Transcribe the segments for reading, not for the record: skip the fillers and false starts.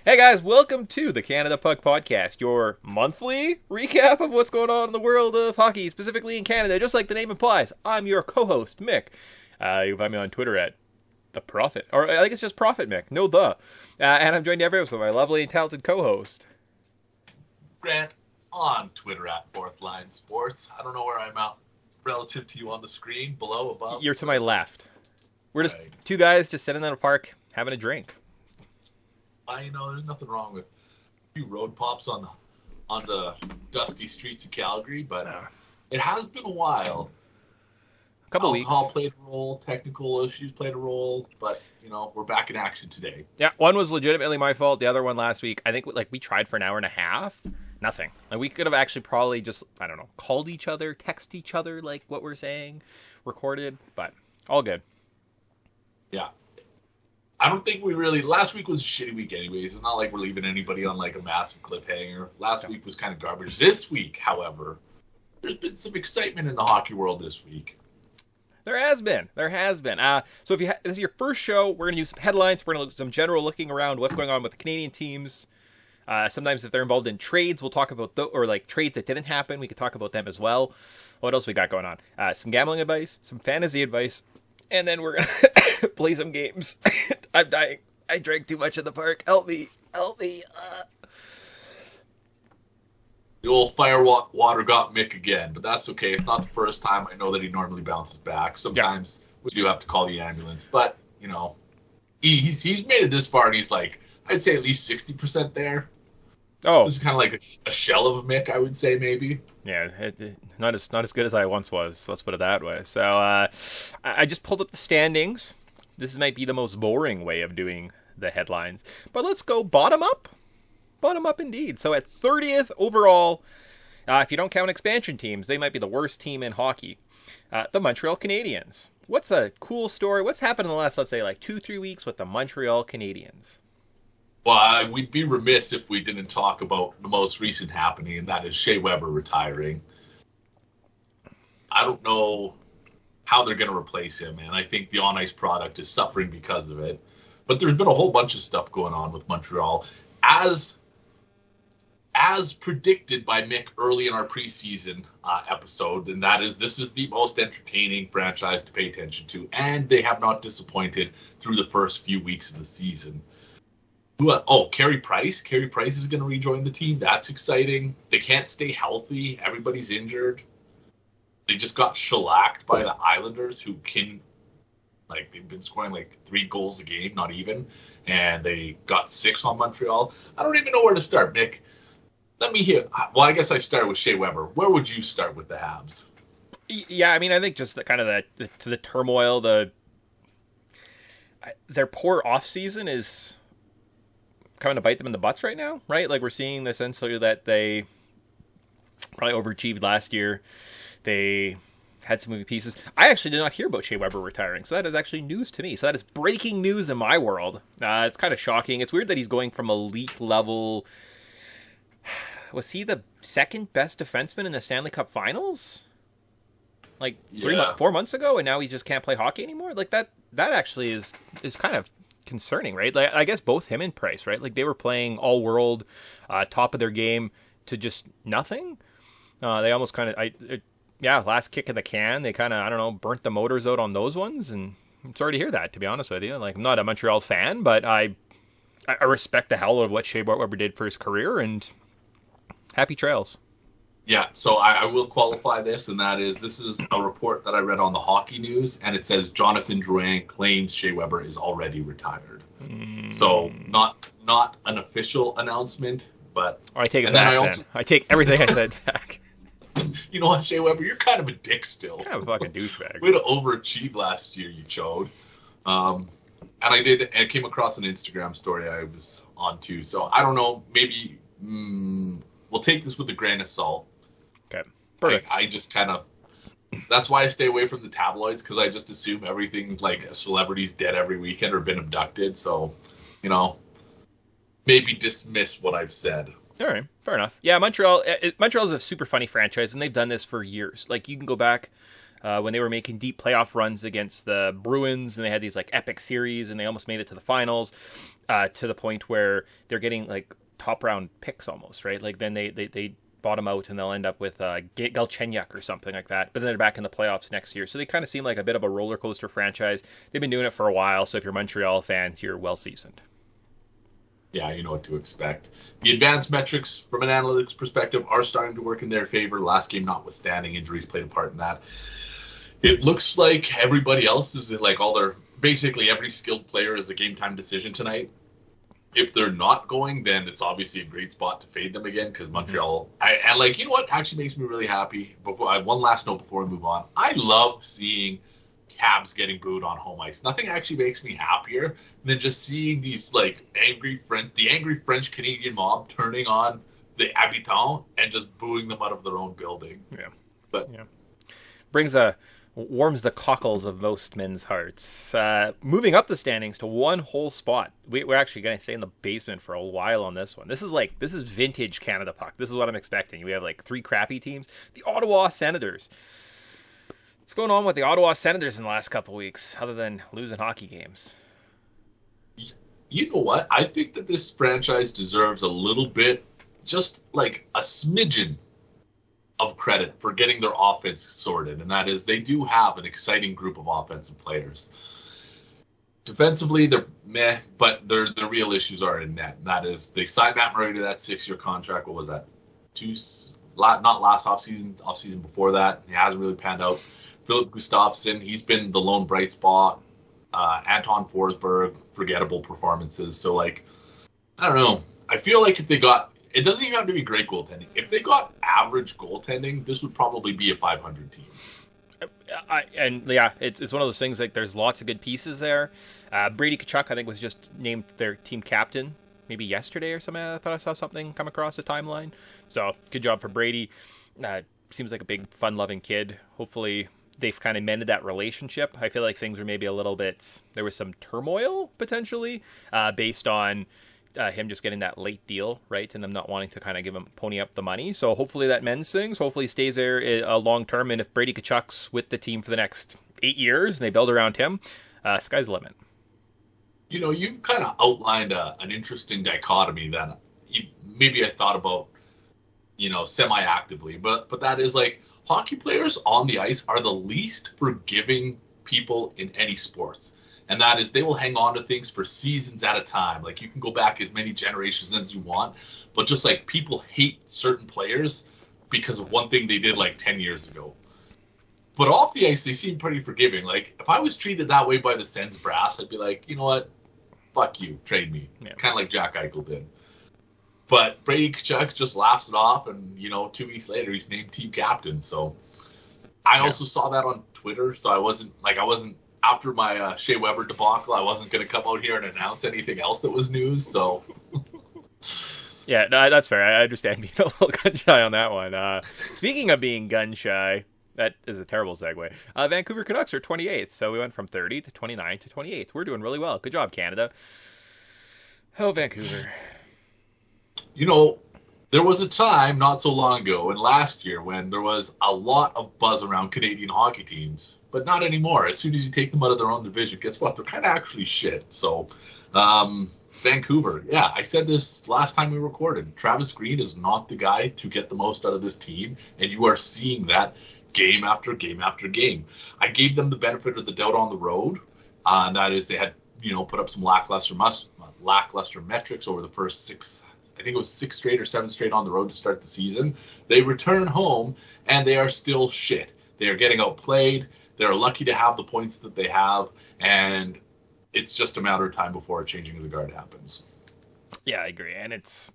Hey guys, welcome to the Canada Puck Podcast, your monthly recap of what's going on in the world of hockey, specifically in Canada. Just like the name implies, I'm your co-host, Mick. You can find me on Twitter at The Prophet, or I think it's just Prophet Mick, no the. And I'm joined every episode by my lovely and talented co-host, Grant, on Twitter at Fourth Line Sports. I don't know where I'm at relative to you on the screen, below, above. You're to my left. We're just two guys just sitting in a park having a drink. There's nothing wrong with a few road pops on the dusty streets of Calgary, but it has been a while. A couple weeks. Alcohol played a role, technical issues played a role, but, we're back in action today. Yeah, one was legitimately my fault. The other one last week, I think we tried for an hour and a half. Nothing. We could have actually probably just, called each other, text each other, like what we're saying, recorded, but all good. Yeah. I don't think last week was a shitty week anyways. It's not like we're leaving anybody on a massive cliffhanger. Last week was kind of garbage. This week, however, there's been some excitement in the hockey world this week. There has been. So if this is your first show, we're going to use some headlines. We're going to do some general looking around what's going on with the Canadian teams. Sometimes if they're involved in trades, we'll talk about trades that didn't happen. We could talk about them as well. What else we got going on? Some gambling advice, some fantasy advice, and then we're going to play some games. I'm dying. I drank too much in the park. Help me. The old fire water got Mick again, but that's okay. It's not the first time. I know that he normally bounces back. Sometimes we do have to call the ambulance, but, he's made it this far, and he's I'd say at least 60% there. Oh. This is kind of like a shell of Mick, I would say, maybe. Yeah, not as good as I once was. Let's put it that way. So I just pulled up the standings. This might be the most boring way of doing the headlines, but let's go bottom up. Bottom up indeed. So at 30th overall, if you don't count expansion teams, they might be the worst team in hockey. The Montreal Canadiens. What's a cool story? What's happened in the last, let's say, 2-3 weeks with the Montreal Canadiens? Well, we'd be remiss if we didn't talk about the most recent happening, and that is Shea Weber retiring. I don't know how they're going to replace him, and I think the on-ice product is suffering because of it. But there's been a whole bunch of stuff going on with Montreal, as predicted by Mick early in our preseason episode, and that is this is the most entertaining franchise to pay attention to, and they have not disappointed through the first few weeks of the season. Carey Price. Carey Price is going to rejoin the team. That's exciting. They can't stay healthy. Everybody's injured. They just got shellacked by the Islanders, who they've been scoring 3 goals a game, not even, and they got 6 on Montreal. I don't even know where to start, Mick. Let me hear. Well, I guess I start with Shea Weber. Where would you start with the Habs? Yeah, I think just the turmoil, their poor offseason is coming to bite them in the butts right now, right? We're seeing essentially that they probably overachieved last year. They had some moving pieces. I actually did not hear about Shea Weber retiring, so that is actually news to me. So that is breaking news in my world. It's kind of shocking. It's weird that he's going from elite level. Was he the second best defenseman in the Stanley Cup Finals? 4 months ago, and now he just can't play hockey anymore? That actually is kind of concerning, right? I guess both him and Price, right? They were playing all world, top of their game to just nothing. They almost kind of, last kick of the can. They kind of, burnt the motors out on those ones, and I'm sorry to hear that, to be honest with you. I'm not a Montreal fan, but I respect the hell out of what Shea Weber did for his career, and happy trails. Yeah, so I will qualify this, and this is a report that I read on the Hockey News, and it says Jonathan Drouin claims Shea Weber is already retired. So not an official announcement, but I take it back. I take everything I said back. You know what, Shea Weber, you're kind of a dick still. Kind of a fucking douchebag. Way to overachieve last year, you chode. And I came across an Instagram story I was on too. So I don't know, maybe we'll take this with a grain of salt. Okay, perfect. I just kind of, that's why I stay away from the tabloids, because I just assume everything a celebrity's dead every weekend or been abducted. So, maybe dismiss what I've said. All right, fair enough. Yeah, Montreal's a super funny franchise, and they've done this for years. You can go back when they were making deep playoff runs against the Bruins, and they had these like epic series, and they almost made it to the finals, to the point where they're getting like top round picks almost, right? Like then they bottom out and they'll end up with Galchenyuk or something like that. But then they're back in the playoffs next year. So they kind of seem like a bit of a roller coaster franchise. They've been doing it for a while. So if you're Montreal fans, you're well seasoned. Yeah, you know what to expect. The advanced metrics from an analytics perspective are starting to work in their favor. Last game notwithstanding, injuries played a part in that. It looks like everybody else is like basically every skilled player is a game time decision tonight. If they're not going, then it's obviously a great spot to fade them again because Montreal. And you know what actually makes me really happy. Before I have one last note before we move on. I love seeing Cabs getting booed on home ice. Nothing actually makes me happier than just seeing these angry French Canadian mob turning on the habitants and just booing them out of their own building. Yeah, but warms the cockles of most men's hearts. Moving up the standings to one whole spot. We're actually going to stay in the basement for a while on this one. This is vintage Canada puck. This is what I'm expecting. We have 3 crappy teams. The Ottawa Senators. What's going on with the Ottawa Senators in the last couple weeks, other than losing hockey games? You know what? I think that this franchise deserves a little bit, just like a smidgen of credit for getting their offense sorted, and that is they do have an exciting group of offensive players. Defensively, they're meh, but their real issues are in net. And that is they signed Matt Murray to that 6-year contract. What was that? Not last offseason before that. He hasn't really panned out. Philip Gustafsson, he's been the lone bright spot. Anton Forsberg, forgettable performances. So, I don't know. I feel like if they got... It doesn't even have to be great goaltending. If they got average goaltending, this would probably be a 500 team. It's one of those things, there's lots of good pieces there. Brady Tkachuk, I think, was just named their team captain maybe yesterday or something. I thought I saw something come across the timeline. So, good job for Brady. Seems like a big, fun-loving kid. Hopefully, they've kind of mended that relationship. I feel like things were maybe a little bit... There was some turmoil, potentially, based on... him just getting that late deal, right, and them not wanting to kind of give him pony up the money. So hopefully that mends things. Hopefully he stays there long term. And if Brady Tkachuk's with the team for the next 8 years and they build around him, sky's the limit. You know, you've kind of outlined an interesting dichotomy that maybe I thought about, semi-actively, but that is hockey players on the ice are the least forgiving people in any sports. And that is they will hang on to things for seasons at a time. You can go back as many generations as you want, but just people hate certain players because of one thing they did 10 years ago. But off the ice, they seem pretty forgiving. If I was treated that way by the Sens brass, I'd be you know what? Fuck you, trade me. Yeah. Kind of like Jack Eichel did. But Brady Tkachuk just laughs it off, and 2 weeks later, he's named team captain. So I also saw that on Twitter, so I wasn't after my Shea Weber debacle, I wasn't going to come out here and announce anything else that was news. So, yeah, no, that's fair. I understand being a little gun shy on that one. Speaking of being gun shy, that is a terrible segue. Vancouver Canucks are 28th, so we went from 30 to 29 to 28th. We're doing really well. Good job, Canada. Oh, Vancouver. There was a time not so long ago and last year when there was a lot of buzz around Canadian hockey teams, but not anymore. As soon as you take them out of their own division, guess what? They're kind of actually shit. So, Vancouver, yeah, I said this last time we recorded. Travis Green is not the guy to get the most out of this team, and you are seeing that game after game after game. I gave them the benefit of the doubt on the road, and that is they had, put up some lackluster metrics over the first 6 straight or 7 straight on the road to start the season. They return home, and they are still shit. They are getting outplayed. They're lucky to have the points that they have, and it's just a matter of time before a changing of the guard happens. Yeah, I agree, and it's...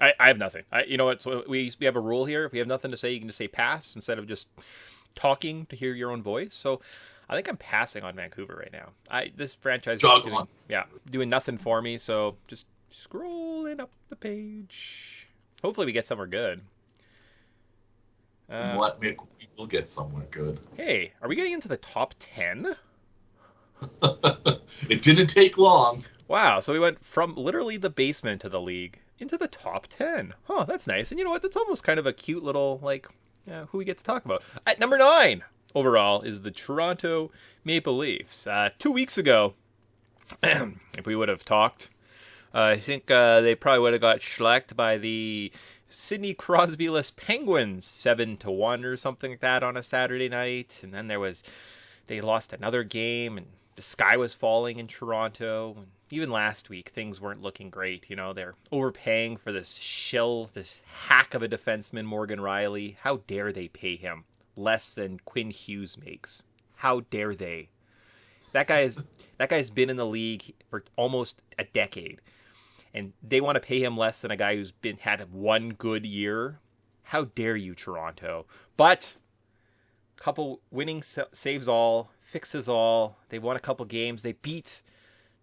I have nothing. You know what? So we have a rule here. If we have nothing to say, you can just say pass instead of just talking to hear your own voice. So I think I'm passing on Vancouver right now. This franchise is doing nothing for me, so just scrolling up the page. Hopefully we get somewhere good. We will get somewhere good. Hey, are we getting into the top 10? It didn't take long. Wow, so we went from literally the basement of the league into the top 10. Huh, that's nice. And you know what? That's almost kind of a cute little, who we get to talk about. At number 9 overall is the Toronto Maple Leafs. 2 weeks ago, if we would have talked, I think they probably would have got shellacked by the Sidney Crosby-less Penguins 7-1 or something like that on a Saturday night. And then they lost another game, and the sky was falling in Toronto. And even last week, things weren't looking great. You know, they're overpaying for this hack of a defenseman, Morgan Rielly. How dare they pay him less than Quinn Hughes makes? How dare they? That guy's been in the league for almost a decade, and they want to pay him less than a guy who's had one good year. How dare you, Toronto? But couple winning saves all, fixes all. They won a couple games. They beat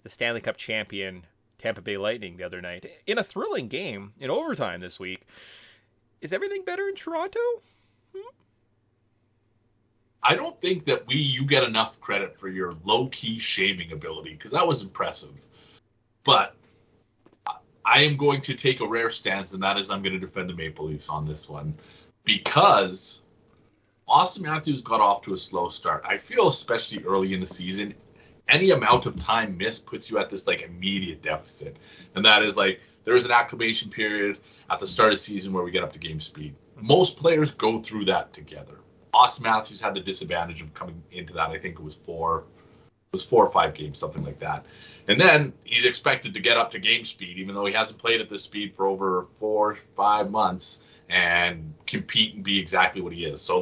the Stanley Cup champion Tampa Bay Lightning the other night in a thrilling game in overtime this week. Is everything better in Toronto? I don't think that you get enough credit for your low-key shaming ability, because that was impressive. But I am going to take a rare stance, and that is I'm going to defend the Maple Leafs on this one, because Austin Matthews got off to a slow start. I feel especially early in the season, any amount of time missed puts you at this immediate deficit. And that is there is an acclimation period at the start of the season where we get up to game speed. Most players go through that together. Austin Matthews had the disadvantage of coming into that. I think it was 4 or 5 games, something like that. And then he's expected to get up to game speed, even though he hasn't played at this speed for over 4 or 5 months, and compete and be exactly what he is. So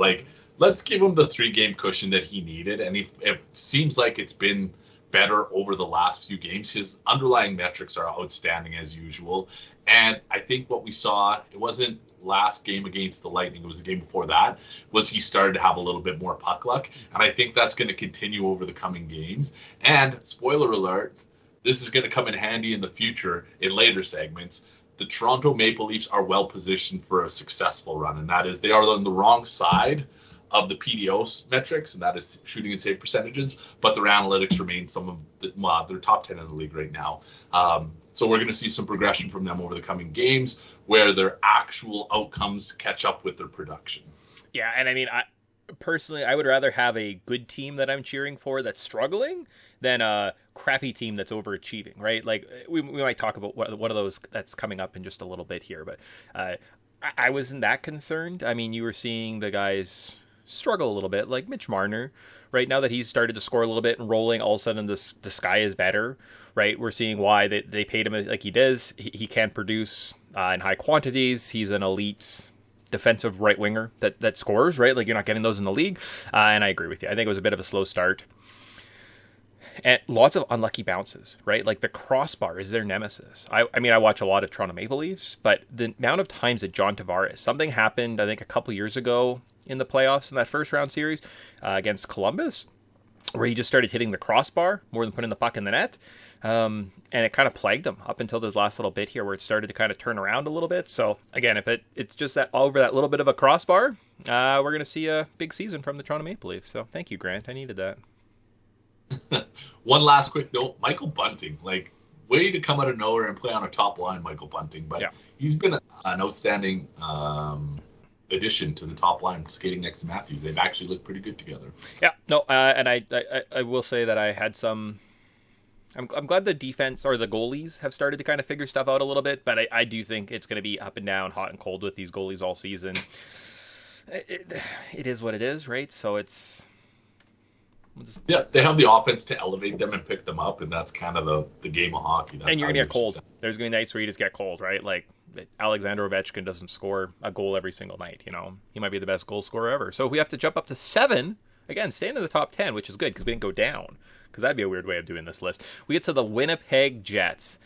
let's give him the 3-game cushion that he needed. And it seems like it's been better over the last few games. His underlying metrics are outstanding as usual. And I think what we saw, it wasn't last game against the Lightning, it was the game before that, was he started to have a little bit more puck luck. And I think that's going to continue over the coming games. And spoiler alert, this is going to come in handy in the future in later segments. The Toronto Maple Leafs are well positioned for a successful run. And that is, they are on the wrong side of the PDO metrics, and that is shooting and save percentages, but their analytics remain some of they're top 10 in the league right now. So we're going to see some progression from them over the coming games where their actual outcomes catch up with their production. Yeah, and I mean, personally, I would rather have a good team that I'm cheering for that's struggling than a crappy team that's overachieving, right? We might talk about one of those that's coming up in just a little bit here, but I wasn't that concerned. I mean, you were seeing the guys struggle a little bit, like Mitch Marner, right? Now that he's started to score a little bit and rolling, all of a sudden the sky is better, right? We're seeing why they paid him like he does. He can produce in high quantities. He's an elite defensive right winger that scores, right? You're not getting those in the league. And I agree with you. I think it was a bit of a slow start. And lots of unlucky bounces, right? The crossbar is their nemesis. I mean, I watch a lot of Toronto Maple Leafs, but the amount of times that John Tavares, something happened, I think a couple years ago in the playoffs in that first round series against Columbus, where he just started hitting the crossbar more than putting the puck in the net. And it kind of plagued him up until this last little bit here where it started to kind of turn around a little bit. So again, if it's just that over that little bit of a crossbar, we're going to see a big season from the Toronto Maple Leafs. So thank you, Grant. I needed that. One last quick note, Michael Bunting, way to come out of nowhere and play on a top line, Michael Bunting. But he's been an outstanding addition to the top line, skating next to Matthews. They've actually looked pretty good together. Yeah, no, and I will say that I had some. I'm glad the defense or the goalies have started to kind of figure stuff out a little bit, but I do think it's going to be up and down, hot and cold with these goalies all season. It is what it is, right? So it's. Yeah, they have the offense to elevate them and pick them up, and that's kind of the game of hockey. That's and you're going to get cold. There's going to be nights where you just get cold, right? Alexander Ovechkin doesn't score a goal every single night, He might be the best goal scorer ever. So if we have to jump up to 7, again, staying in the top 10, which is good because we didn't go down, because that'd be a weird way of doing this list. We get to the Winnipeg Jets.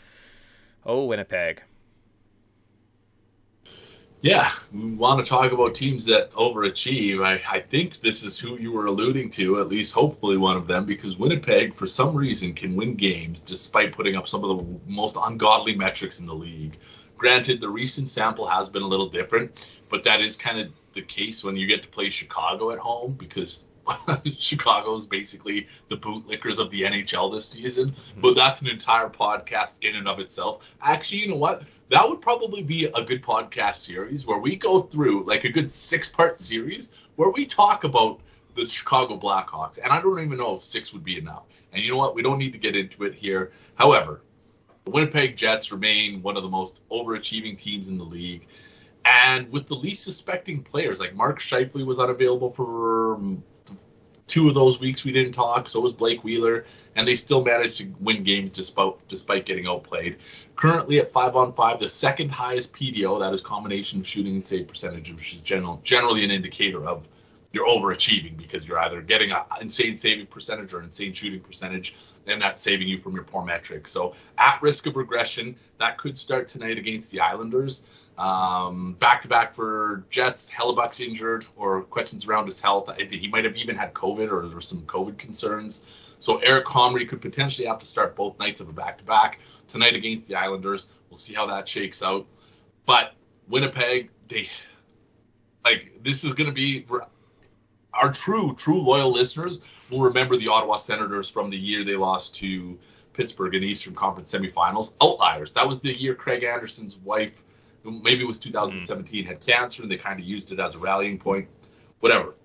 Oh, Winnipeg. Yeah, we want to talk about teams that overachieve. I think this is who you were alluding to, at least hopefully one of them, because Winnipeg, for some reason, can win games despite putting up some of the most ungodly metrics in the league. Granted, the recent sample has been a little different, but that is kind of the case when you get to play Chicago at home, because Chicago's basically the bootlickers of the NHL this season, but that's an entire podcast in and of itself. Actually, you know what? That would probably be a good podcast series where we go through like a good 6-part series where we talk about the Chicago Blackhawks. And I don't even know if 6 would be enough. And you know what? We don't need to get into it here. However, the Winnipeg Jets remain one of the most overachieving teams in the league. And with the least suspecting players, like Mark Scheifele was unavailable for 2 of those weeks we didn't talk. So was Blake Wheeler. And they still managed to win games despite getting outplayed. Currently at 5-on-5, the second highest PDO, that is combination of shooting and save percentage, which is generally an indicator of you're overachieving because you're either getting an insane saving percentage or insane shooting percentage, and that's saving you from your poor metrics. So at risk of regression, that could start tonight against the Islanders. Back-to-back for Jets. Hellebuck's injured, or questions around his health. He might have even had COVID, or there were some COVID concerns. So Eric Comrie could potentially have to start both nights of a back-to-back. Tonight against the Islanders. We'll see how that shakes out. But Winnipeg, this is going to be... Our true loyal listeners will remember the Ottawa Senators from the year they lost to Pittsburgh in Eastern Conference semifinals. Outliers. That was the year Craig Anderson's wife, maybe it was 2017, had cancer, and they kind of used it as a rallying point. Whatever.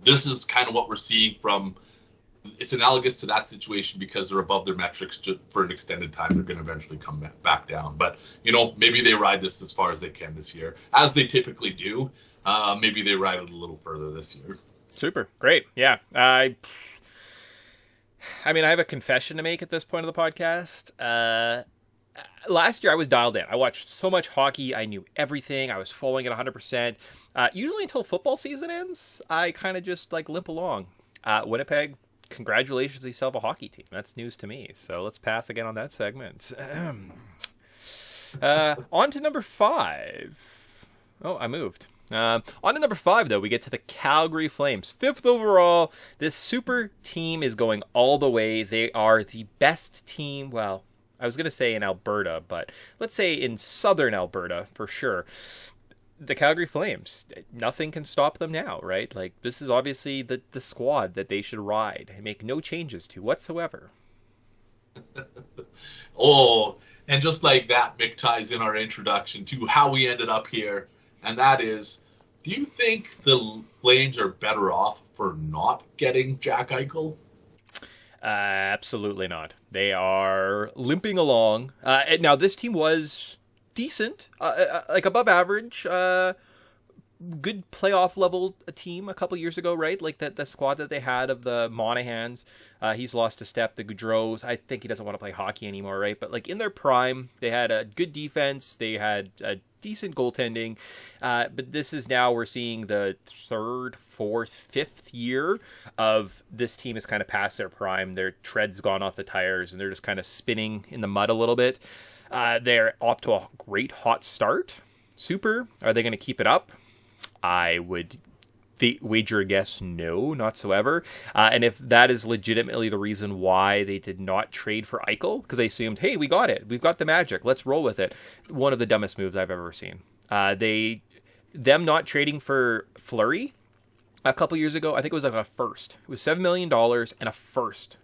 This is kind of what we're seeing from... It's analogous to that situation because they're above their metrics for an extended time. They're going to eventually come back down. But, maybe they ride this as far as they can this year, as they typically do. Maybe they ride it a little further this year. Super. Great. Yeah. I have a confession to make at this point of the podcast. Last year I was dialed in. I watched so much hockey. I knew everything. I was following it 100%. Usually until football season ends, I kind of just limp along. Winnipeg, congratulations, you still have a hockey team. That's news to me. So let's pass again on that segment. On to number 5. Oh, I moved. On to number 5, though, we get to the Calgary Flames. 5th overall. This super team is going all the way. They are the best team, well, I was going to say in Alberta, but let's say in southern Alberta for sure. The Calgary Flames, nothing can stop them now, right? This is obviously the squad that they should ride and make no changes to whatsoever. Oh, and just like that, Mick ties in our introduction to how we ended up here. And that is, do you think the Flames are better off for not getting Jack Eichel? Absolutely not. They are limping along. Now, this team was decent, above average, good playoff level team a couple years ago, right? The squad that they had of the Monahans. He's lost a step. The Gaudreaus, I think he doesn't want to play hockey anymore, right? But in their prime, they had a good defense. They had a decent goaltending. But this is now we're seeing the 3rd, 4th, 5th year of this team is kind of past their prime. Their tread's gone off the tires and they're just kind of spinning in the mud a little bit. They're off to a great hot start. Super. Are they going to keep it up? I would wager a guess no, not so ever. And if that is legitimately the reason why they did not trade for Eichel, because they assumed, hey, we got it. We've got the magic. Let's roll with it. One of the dumbest moves I've ever seen. Them not trading for Fleury a couple years ago, I think it was a first. It was $7 million and a first.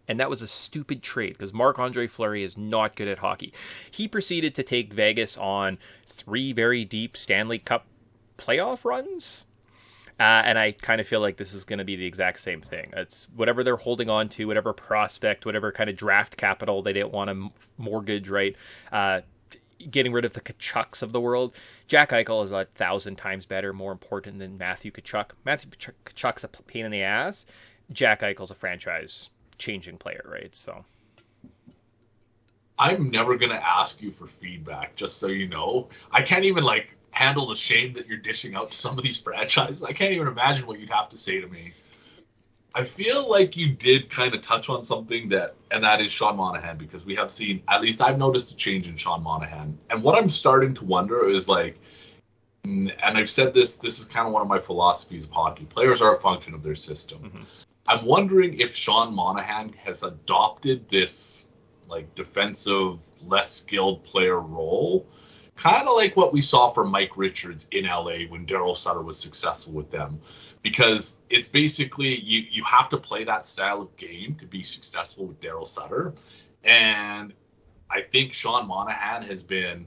And that was a stupid trade because Marc-Andre Fleury is not good at hockey. He proceeded to take Vegas on 3 very deep Stanley Cup playoff runs. And I kind of feel like this is going to be the exact same thing. It's whatever they're holding on to, whatever prospect, whatever kind of draft capital they didn't want to mortgage, right? Getting rid of the Kachucks of the world. Jack Eichel is 1,000 times better, more important than Matthew Tkachuk. Matthew Tkachuk's a pain in the ass. Jack Eichel's a franchise-changing player, right? So I'm never going to ask you for feedback, just so you know. I can't even, handle the shame that you're dishing out to some of these franchises. I can't even imagine what you'd have to say to me. I feel like you did kind of touch on something and that is Sean Monahan, because we have seen, at least I've noticed a change in Sean Monahan. And what I'm starting to wonder is and I've said this is kind of one of my philosophies of hockey. Players are a function of their system. Mm-hmm. I'm wondering if Sean Monahan has adopted this defensive, less skilled player role. kind of like what we saw from Mike Richards in LA when Daryl Sutter was successful with them. Because it's basically you have to play that style of game to be successful with Daryl Sutter. And I think Sean Monahan has been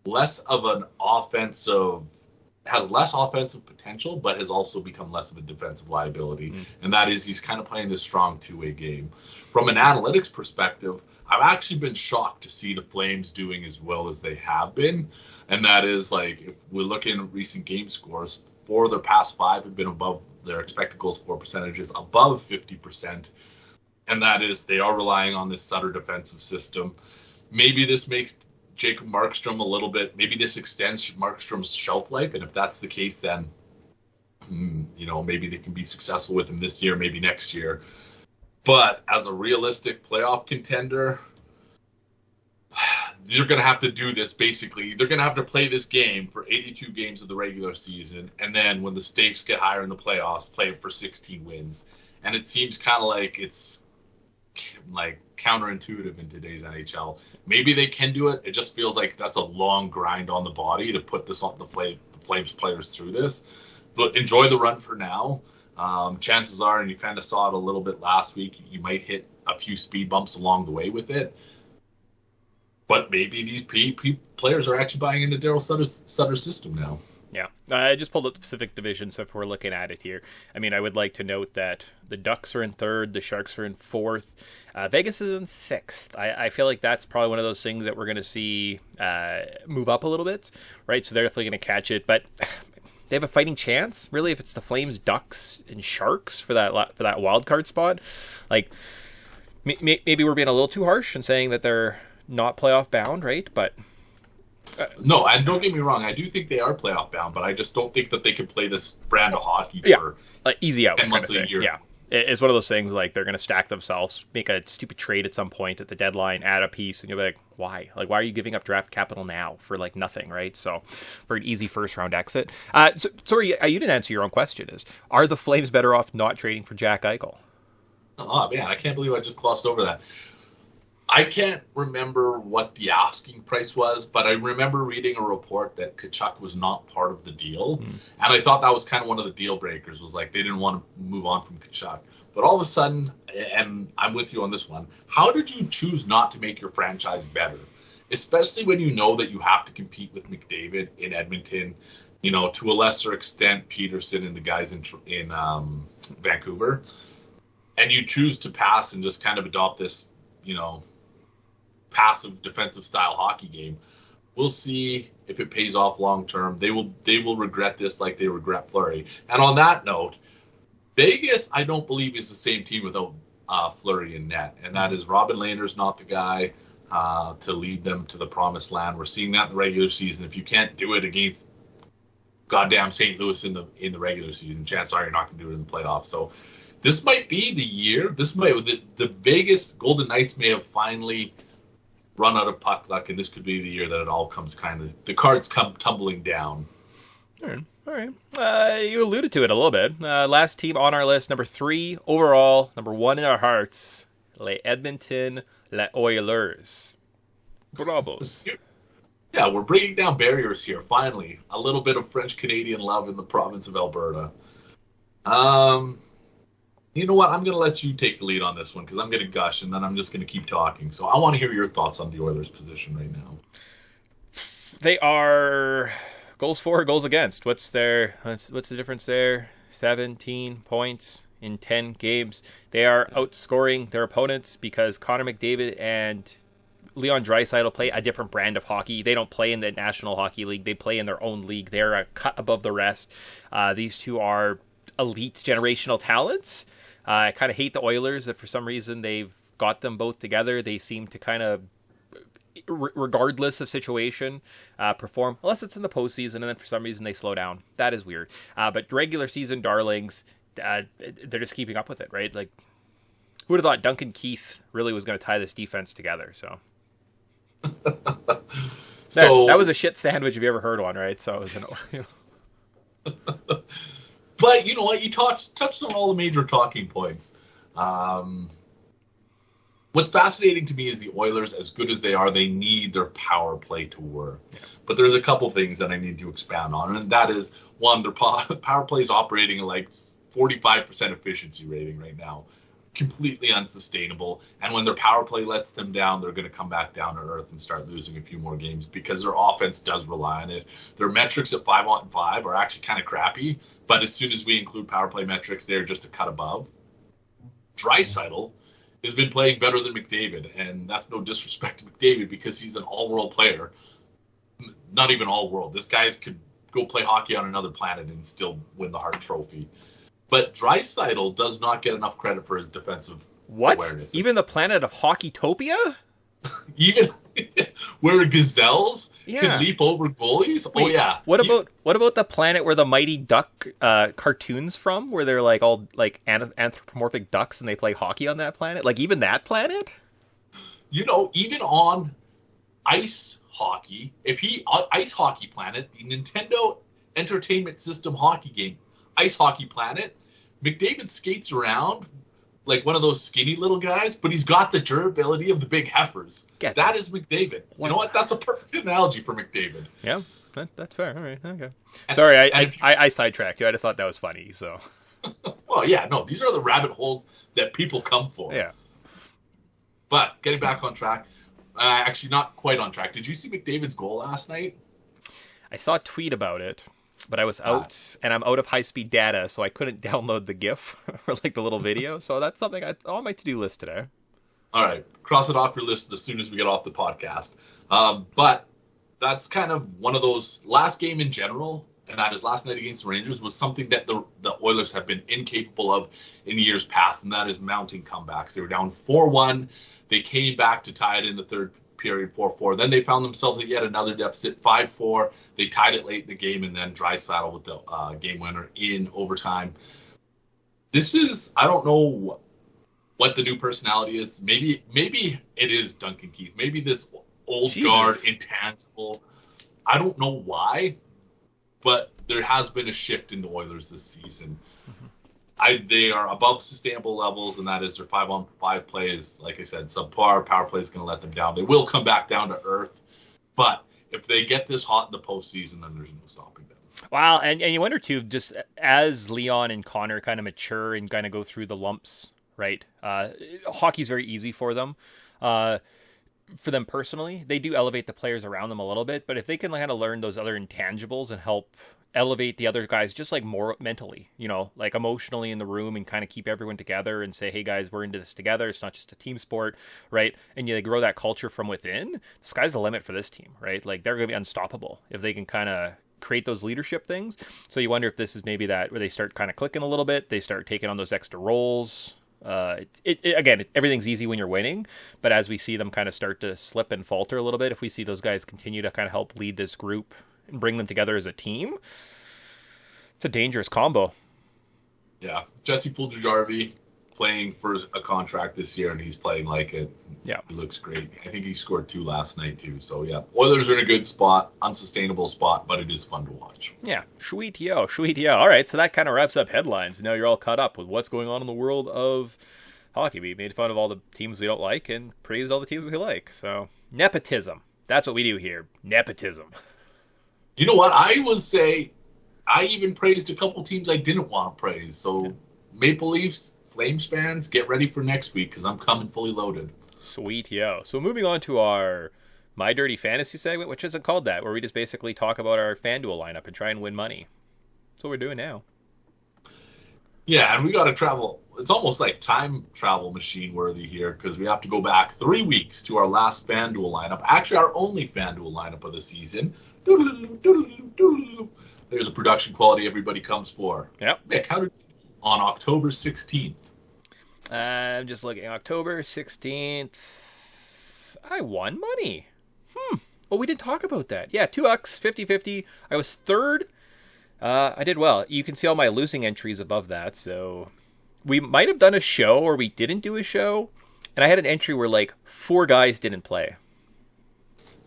less offensive potential, but has also become less of a defensive liability. And that is he's kind of playing this strong two-way game. From an analytics perspective, I've actually been shocked to see the Flames doing as well as they have been. And that is, like, if we look in recent game scores, 4 of their past 5 have been above their expected goals for percentages, above 50%. And that is, they are relying on this Sutter defensive system. Maybe this makes Jacob Markstrom a little bit, maybe this extends Markstrom's shelf life. And if that's the case, then, maybe they can be successful with him this year, maybe next year. But as a realistic playoff contender, they're going to have to do this, basically. They're going to have to play this game for 82 games of the regular season, and then when the stakes get higher in the playoffs, play it for 16 wins. And it seems kind of like it's like counterintuitive in today's NHL. Maybe they can do it. It just feels like that's a long grind on the body to put this on the Flames players through this. But enjoy the run for now. Chances are, and you kind of saw it a little bit last week, you might hit a few speed bumps along the way with it. But maybe these players are actually buying into Daryl Sutter's system now. Yeah. I just pulled up the Pacific Division, so if we're looking at it here, I mean, I would like to note that the Ducks are in 3rd, the Sharks are in 4th, Vegas is in 6th. I feel like that's probably one of those things that we're going to see move up a little bit, right? So they're definitely going to catch it, but they have a fighting chance, really, if it's the Flames, Ducks, and Sharks for that wild card spot. Like, maybe we're being a little too harsh in saying that they're not playoff bound, right? But no, and don't get me wrong, I do think they are playoff bound, but I just don't think that they can play this brand of hockey for easy out 10 months of the year. Yeah, it's one of those things like they're going to stack themselves, make a stupid trade at some point at the deadline, add a piece, and you'll be like, why? Like, why are you giving up draft capital now for like nothing, right? So for an easy first round exit. Sorry, you didn't answer your own question. Are the Flames better off not trading for Jack Eichel? Oh man, I can't believe I just glossed over that. I can't remember what the asking price was, but I remember reading a report that Tkachuk was not part of the deal. And I thought that was kind of one of the deal breakers, was like they didn't want to move on from Tkachuk. But all of a sudden, and I'm with you on this one, how did you choose not to make your franchise better? Especially when you know that you have to compete with McDavid in Edmonton, to a lesser extent, Peterson and the guys in Vancouver. And you choose to pass and just kind of adopt this, passive defensive style hockey game. We'll see if it pays off long term. They will regret this like they regret Fleury. And on that note, Vegas, I don't believe, is the same team without Fleury in net. And that is Robin Lehner's not the guy to lead them to the promised land. We're seeing that in the regular season. If you can't do it against goddamn St. Louis in the regular season, chances are you're not going to do it in the playoffs. So this might be the year. The Vegas Golden Knights may have finally run out of puck luck, and this could be the year that it all comes the cards come tumbling down. All right. You alluded to it a little bit. Last team on our list, number 3 overall, number 1 in our hearts, Les Edmonton Les Oilers. Bravos. Yeah, we're breaking down barriers here, finally. A little bit of French-Canadian love in the province of Alberta. You know what? I'm going to let you take the lead on this one because I'm going to gush and then I'm just going to keep talking. So I want to hear your thoughts on the Oilers' position right now. They are goals for, goals against. What's the difference there? 17 points in 10 games. They are outscoring their opponents because Connor McDavid and Leon Draisaitl play a different brand of hockey. They don't play in the National Hockey League. They play in their own league. They're a cut above the rest. These two are elite generational talents. I kind of hate the Oilers that for some reason they've got them both together. They seem to kind of, regardless of situation, perform, unless it's in the postseason, and then for some reason they slow down. That is weird. But regular season darlings, they're just keeping up with it, right? Like, who would have thought Duncan Keith really was going to tie this defense together? So that was a shit sandwich if you ever heard one, right? So it was But you know what? You touched on all the major talking points. What's fascinating to me is the Oilers, as good as they are, they need their power play to work. Yeah. But there's a couple things that I need to expand on, and that is, one, their power play is operating at like 45% efficiency rating right now. Completely unsustainable. And when their power play lets them down, they're going to come back down to earth and start losing a few more games because their offense does rely on it. Their metrics at 5-on-5 are actually kind of crappy, but as soon as we include power play metrics, they're just a cut above. Draisaitl has been playing better than McDavid, and that's no disrespect to McDavid because he's an all-world player. Not even all-world. This guy could go play hockey on another planet and still win the Hart Trophy. But Draisaitl does not get enough credit for his defensive awareness. Even the planet of Hockeytopia? Even where gazelles can leap over goalies? Wait, What about the planet where the Mighty Duck cartoons from, where they're like all like anthropomorphic ducks and they play hockey on that planet? Like even that planet? You know, even on ice hockey, ice hockey planet, the Nintendo Entertainment System hockey game, Ice Hockey Planet, McDavid skates around like one of those skinny little guys, but he's got the durability of the big heifers. That is McDavid. You know what? That's a perfect analogy for McDavid. Yeah, that's fair. All right, okay. Sorry, I sidetracked you. I just thought that was funny. So. Well, yeah, no, these are the rabbit holes that people come for. Yeah. But getting back on track, actually not quite on track. Did you see McDavid's goal last night? I saw a tweet about it. But I was out, and I'm out of high-speed data, so I couldn't download the GIF or like the little video. So that's something on my to-do list today. All right, cross it off your list as soon as we get off the podcast. But that's kind of one of those last game in general, and that is last night against the Rangers, was something that the Oilers have been incapable of in years past, and that is mounting comebacks. They were down 4-1. They came back to tie it in the third period 4-4. Then they found themselves at yet another deficit, 5-4. They tied it late in the game, and then Draisaitl with the game winner in overtime. This is, I don't know what the new personality is. Maybe it is Duncan Keith. Maybe this old guard, intangible. I don't know why, but there has been a shift in the Oilers this season. Mm-hmm. They are above sustainable levels, and that is their 5-on-5 play is, like I said, subpar. Power play is going to let them down. They will come back down to earth, but if they get this hot in the postseason, then there's no stopping them. Wow, and you wonder, too, just as Leon and Connor kind of mature and kind of go through the lumps, right? Hockey's very easy for them. For them personally, they do elevate the players around them a little bit, but if they can kind of learn those other intangibles and help elevate the other guys just like more mentally, like emotionally in the room, and kind of keep everyone together and say, hey guys, we're into this together. It's not just a team sport, right? And they grow that culture from within. The sky's the limit for this team, right? Like they're going to be unstoppable if they can kind of create those leadership things. So you wonder if this is maybe that where they start kind of clicking a little bit. They start taking on those extra roles. Again, everything's easy when you're winning, but as we see them kind of start to slip and falter a little bit, if we see those guys continue to kind of help lead this group and bring them together as a team, it's a dangerous combo. Yeah, Jesse Puljujarvi playing for a contract this year, and he's playing like it. Yeah, he looks great. I think he scored 2 last night too. So yeah, Oilers are in a good spot, unsustainable spot, but it is fun to watch. Yeah, sweet yo. All right, so that kind of wraps up headlines. Now you're all caught up with what's going on in the world of hockey. We made fun of all the teams we don't like and praised all the teams we like. So nepotism. That's what we do here. Nepotism. You know what? I would say I even praised a couple teams I didn't want to praise. So Maple Leafs, Flames fans, get ready for next week because I'm coming fully loaded. Sweet yo. So moving on to our My Dirty Fantasy segment, which isn't called that, where we just basically talk about our FanDuel lineup and try and win money. That's what we're doing now. Yeah, and we got to travel. It's almost like time travel machine worthy here because we have to go back 3 weeks to our last FanDuel lineup. Actually, our only FanDuel lineup of the season. There's a production quality everybody comes for. Yep. Mick, how did on October 16th? I'm just looking. October 16th. I won money. Oh, we didn't talk about that. Yeah, $2, 50-50. I was third. I did well. You can see all my losing entries above that. So we might have done a show or we didn't do a show. And I had an entry where like 4 guys didn't play.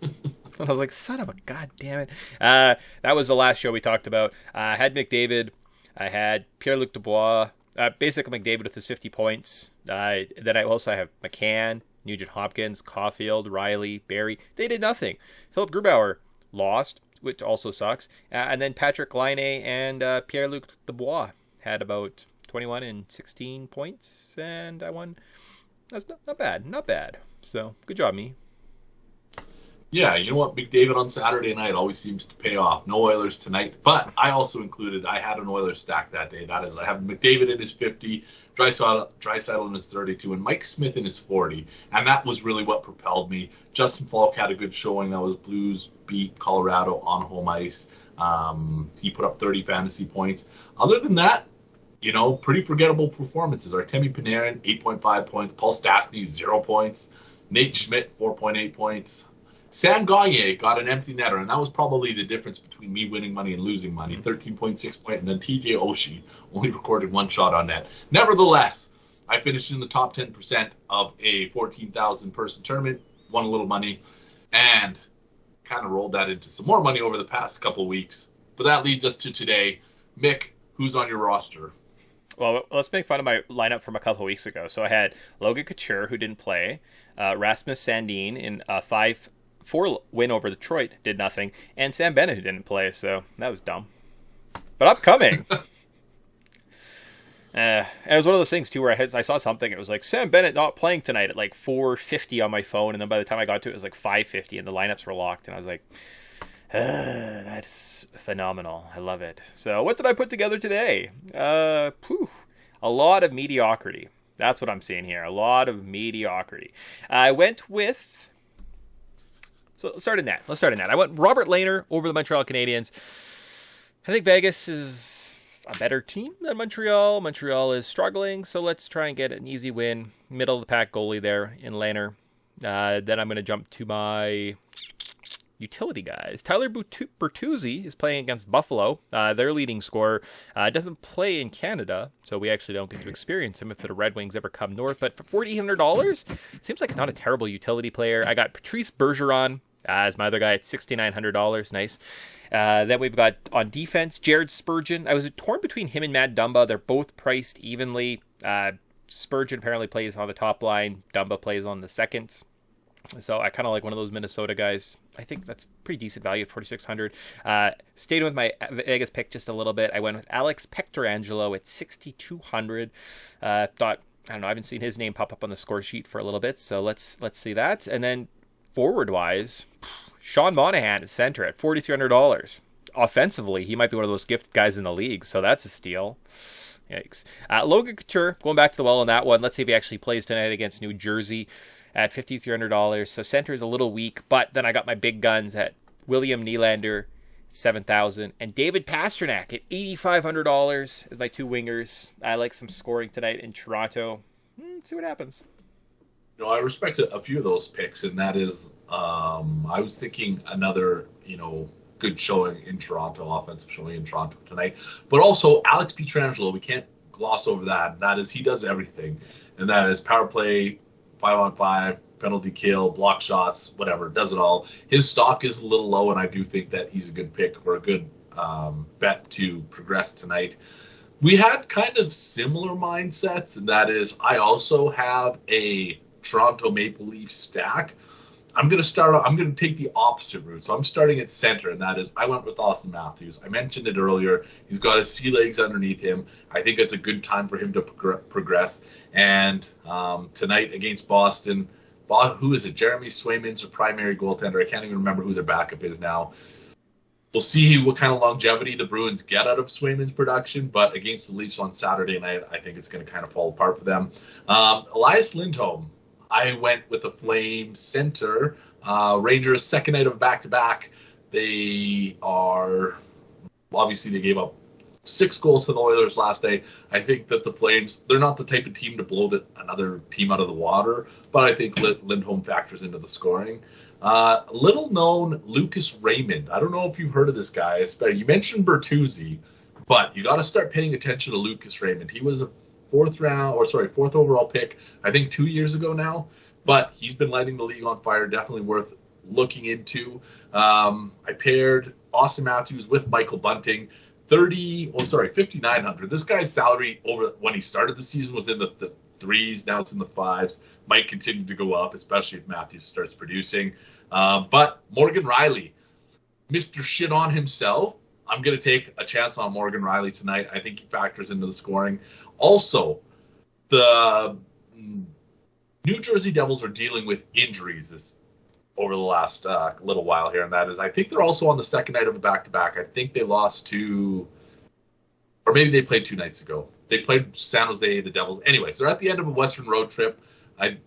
And I was like, son of a goddamn it. That was the last show we talked about. I had McDavid. I had Pierre-Luc Dubois. Basically McDavid with his 50 points. Then I have McCann, Nugent Hopkins, Caulfield, Riley, Barry, they did nothing. Philip Grubauer lost, which also sucks. And then Patrick Laine and Pierre-Luc Dubois had about 21 and 16 points, and I won. That's not bad. So, good job, me. Yeah, you know what? McDavid on Saturday night always seems to pay off. No Oilers tonight, but I also I had an Oilers stack that day. That is, I have McDavid in his 50, Draisaitl in his 32, and Mike Smith in his 40. And that was really what propelled me. Justin Falk had a good showing. That was Blues beat Colorado on home ice. He put up 30 fantasy points. Other than that, pretty forgettable performances. Artemi Panarin, 8.5 points. Paul Stastny, 0 points. Nate Schmidt, 4.8 points. Sam Gagner got an empty netter, and that was probably the difference between me winning money and losing money. 13.6 points, and then TJ Oshie only recorded 1 shot on net. Nevertheless, I finished in the top 10% of a 14,000-person tournament, won a little money, and kind of rolled that into some more money over the past couple of weeks. But that leads us to today. Mick, who's on your roster? Well, let's make fun of my lineup from a couple of weeks ago. So I had Logan Couture, who didn't play, Rasmus Sandin in a 5-4 win over Detroit, did nothing, and Sam Bennett, who didn't play, so that was dumb. But upcoming. And it was one of those things, too, where I saw something, it was like, Sam Bennett not playing tonight at like 4:50 on my phone, and then by the time I got to it, it was like 5:50, and the lineups were locked, and I was like, that's phenomenal. I love it. So what did I put together today? A lot of mediocrity. That's what I'm seeing here. A lot of mediocrity. I went with... So let's start in that. I went Robert Lehner over the Montreal Canadiens. I think Vegas is a better team than Montreal. Montreal is struggling, so let's try and get an easy win. Middle of the pack goalie there in Lehner. Then I'm going to jump to my utility guys. Tyler Bertuzzi is playing against Buffalo. Their leading scorer doesn't play in Canada, so we actually don't get to experience him if the Red Wings ever come north. But for $4,800, seems like not a terrible utility player. I got Patrice Bergeron as my other guy at $6,900. Nice. Then we've got on defense, Jared Spurgeon. I was torn between him and Matt Dumba. They're both priced evenly. Spurgeon apparently plays on the top line. Dumba plays on the second. So I kind of like one of those Minnesota guys. I think that's pretty decent value at $4,600. Stayed with my Vegas pick just a little bit. I went with Alex Pectorangelo at $6,200. Thought, I don't know, I haven't seen his name pop up on the score sheet for a little bit, so let's see that. And then forward-wise, Sean Monahan at center at $4,300. Offensively, he might be one of those gifted guys in the league, so that's a steal. Yikes. Logan Couture, going back to the well on that one. Let's see if he actually plays tonight against New Jersey at $5,300. So center is a little weak, but then I got my big guns at William Nylander, $7,000, and David Pastrnak at $8,500 as my 2 wingers. I like some scoring tonight in Toronto. See what happens. I respect a few of those picks, and that is, I was thinking another, good showing in Toronto, offensive showing in Toronto tonight. But also, Alex Pietrangelo, we can't gloss over that. That is, he does everything. And that is power play, 5-on-5, penalty kill, block shots, whatever, does it all. His stock is a little low, and I do think that he's a good pick or a good bet to progress tonight. We had kind of similar mindsets, and that is, I also have a Toronto Maple Leafs stack. I'm going to take the opposite route. So I'm starting at center, and that is, I went with Austin Matthews. I mentioned it earlier. He's got his sea legs underneath him. I think it's a good time for him to progress. And tonight against Boston, who is it? Jeremy Swayman's a primary goaltender. I can't even remember who their backup is now. We'll see what kind of longevity the Bruins get out of Swayman's production, but against the Leafs on Saturday night, I think it's going to kind of fall apart for them. Elias Lindholm, I went with a Flame center. Rangers' second night of back-to-back. They gave up 6 goals to the Oilers last night. I think that the Flames, they're not the type of team to blow another team out of the water, but I think Lindholm factors into the scoring. Little known Lucas Raymond. I don't know if you've heard of this guy. You mentioned Bertuzzi, but you got to start paying attention to Lucas Raymond. He was a fourth overall pick, I think 2 years ago now, but he's been lighting the league on fire. Definitely worth looking into. I paired Austin Matthews with Michael $5,900. This guy's salary over when he started the season was in the threes. Now it's in the fives. Might continue to go up, especially if Matthews starts producing. But Morgan Riley, Mr. Shit on himself. I'm going to take a chance on Morgan Riley tonight. I think he factors into the scoring. Also, the New Jersey Devils are dealing with injuries over the last little while here, and that is, I think they're also on the second night of a back-to-back. I think they lost to, or maybe they played 2 nights ago. They played San Jose, the Devils. Anyways, they're at the end of a Western road trip. It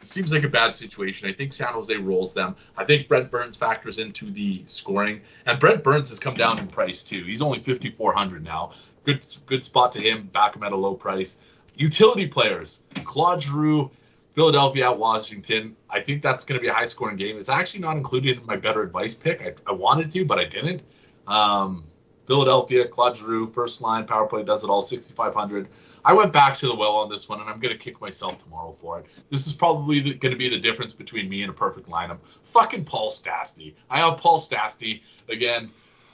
seems like a bad situation. I think San Jose rolls them. I think Brent Burns factors into the scoring, and Brent Burns has come down in price too. He's only $5,400 now. Good spot to him. Back him at a low price. Utility players: Claude Giroux, Philadelphia at Washington. I think that's going to be a high-scoring game. It's actually not included in my Bettor Advice pick. I wanted to, but I didn't. Philadelphia, Claude Giroux, first line, power play, does it all, 6,500. I went back to the well on this one, and I'm going to kick myself tomorrow for it. This is probably going to be the difference between me and a perfect lineup. Fucking Paul Stastny. I have Paul Stastny, again,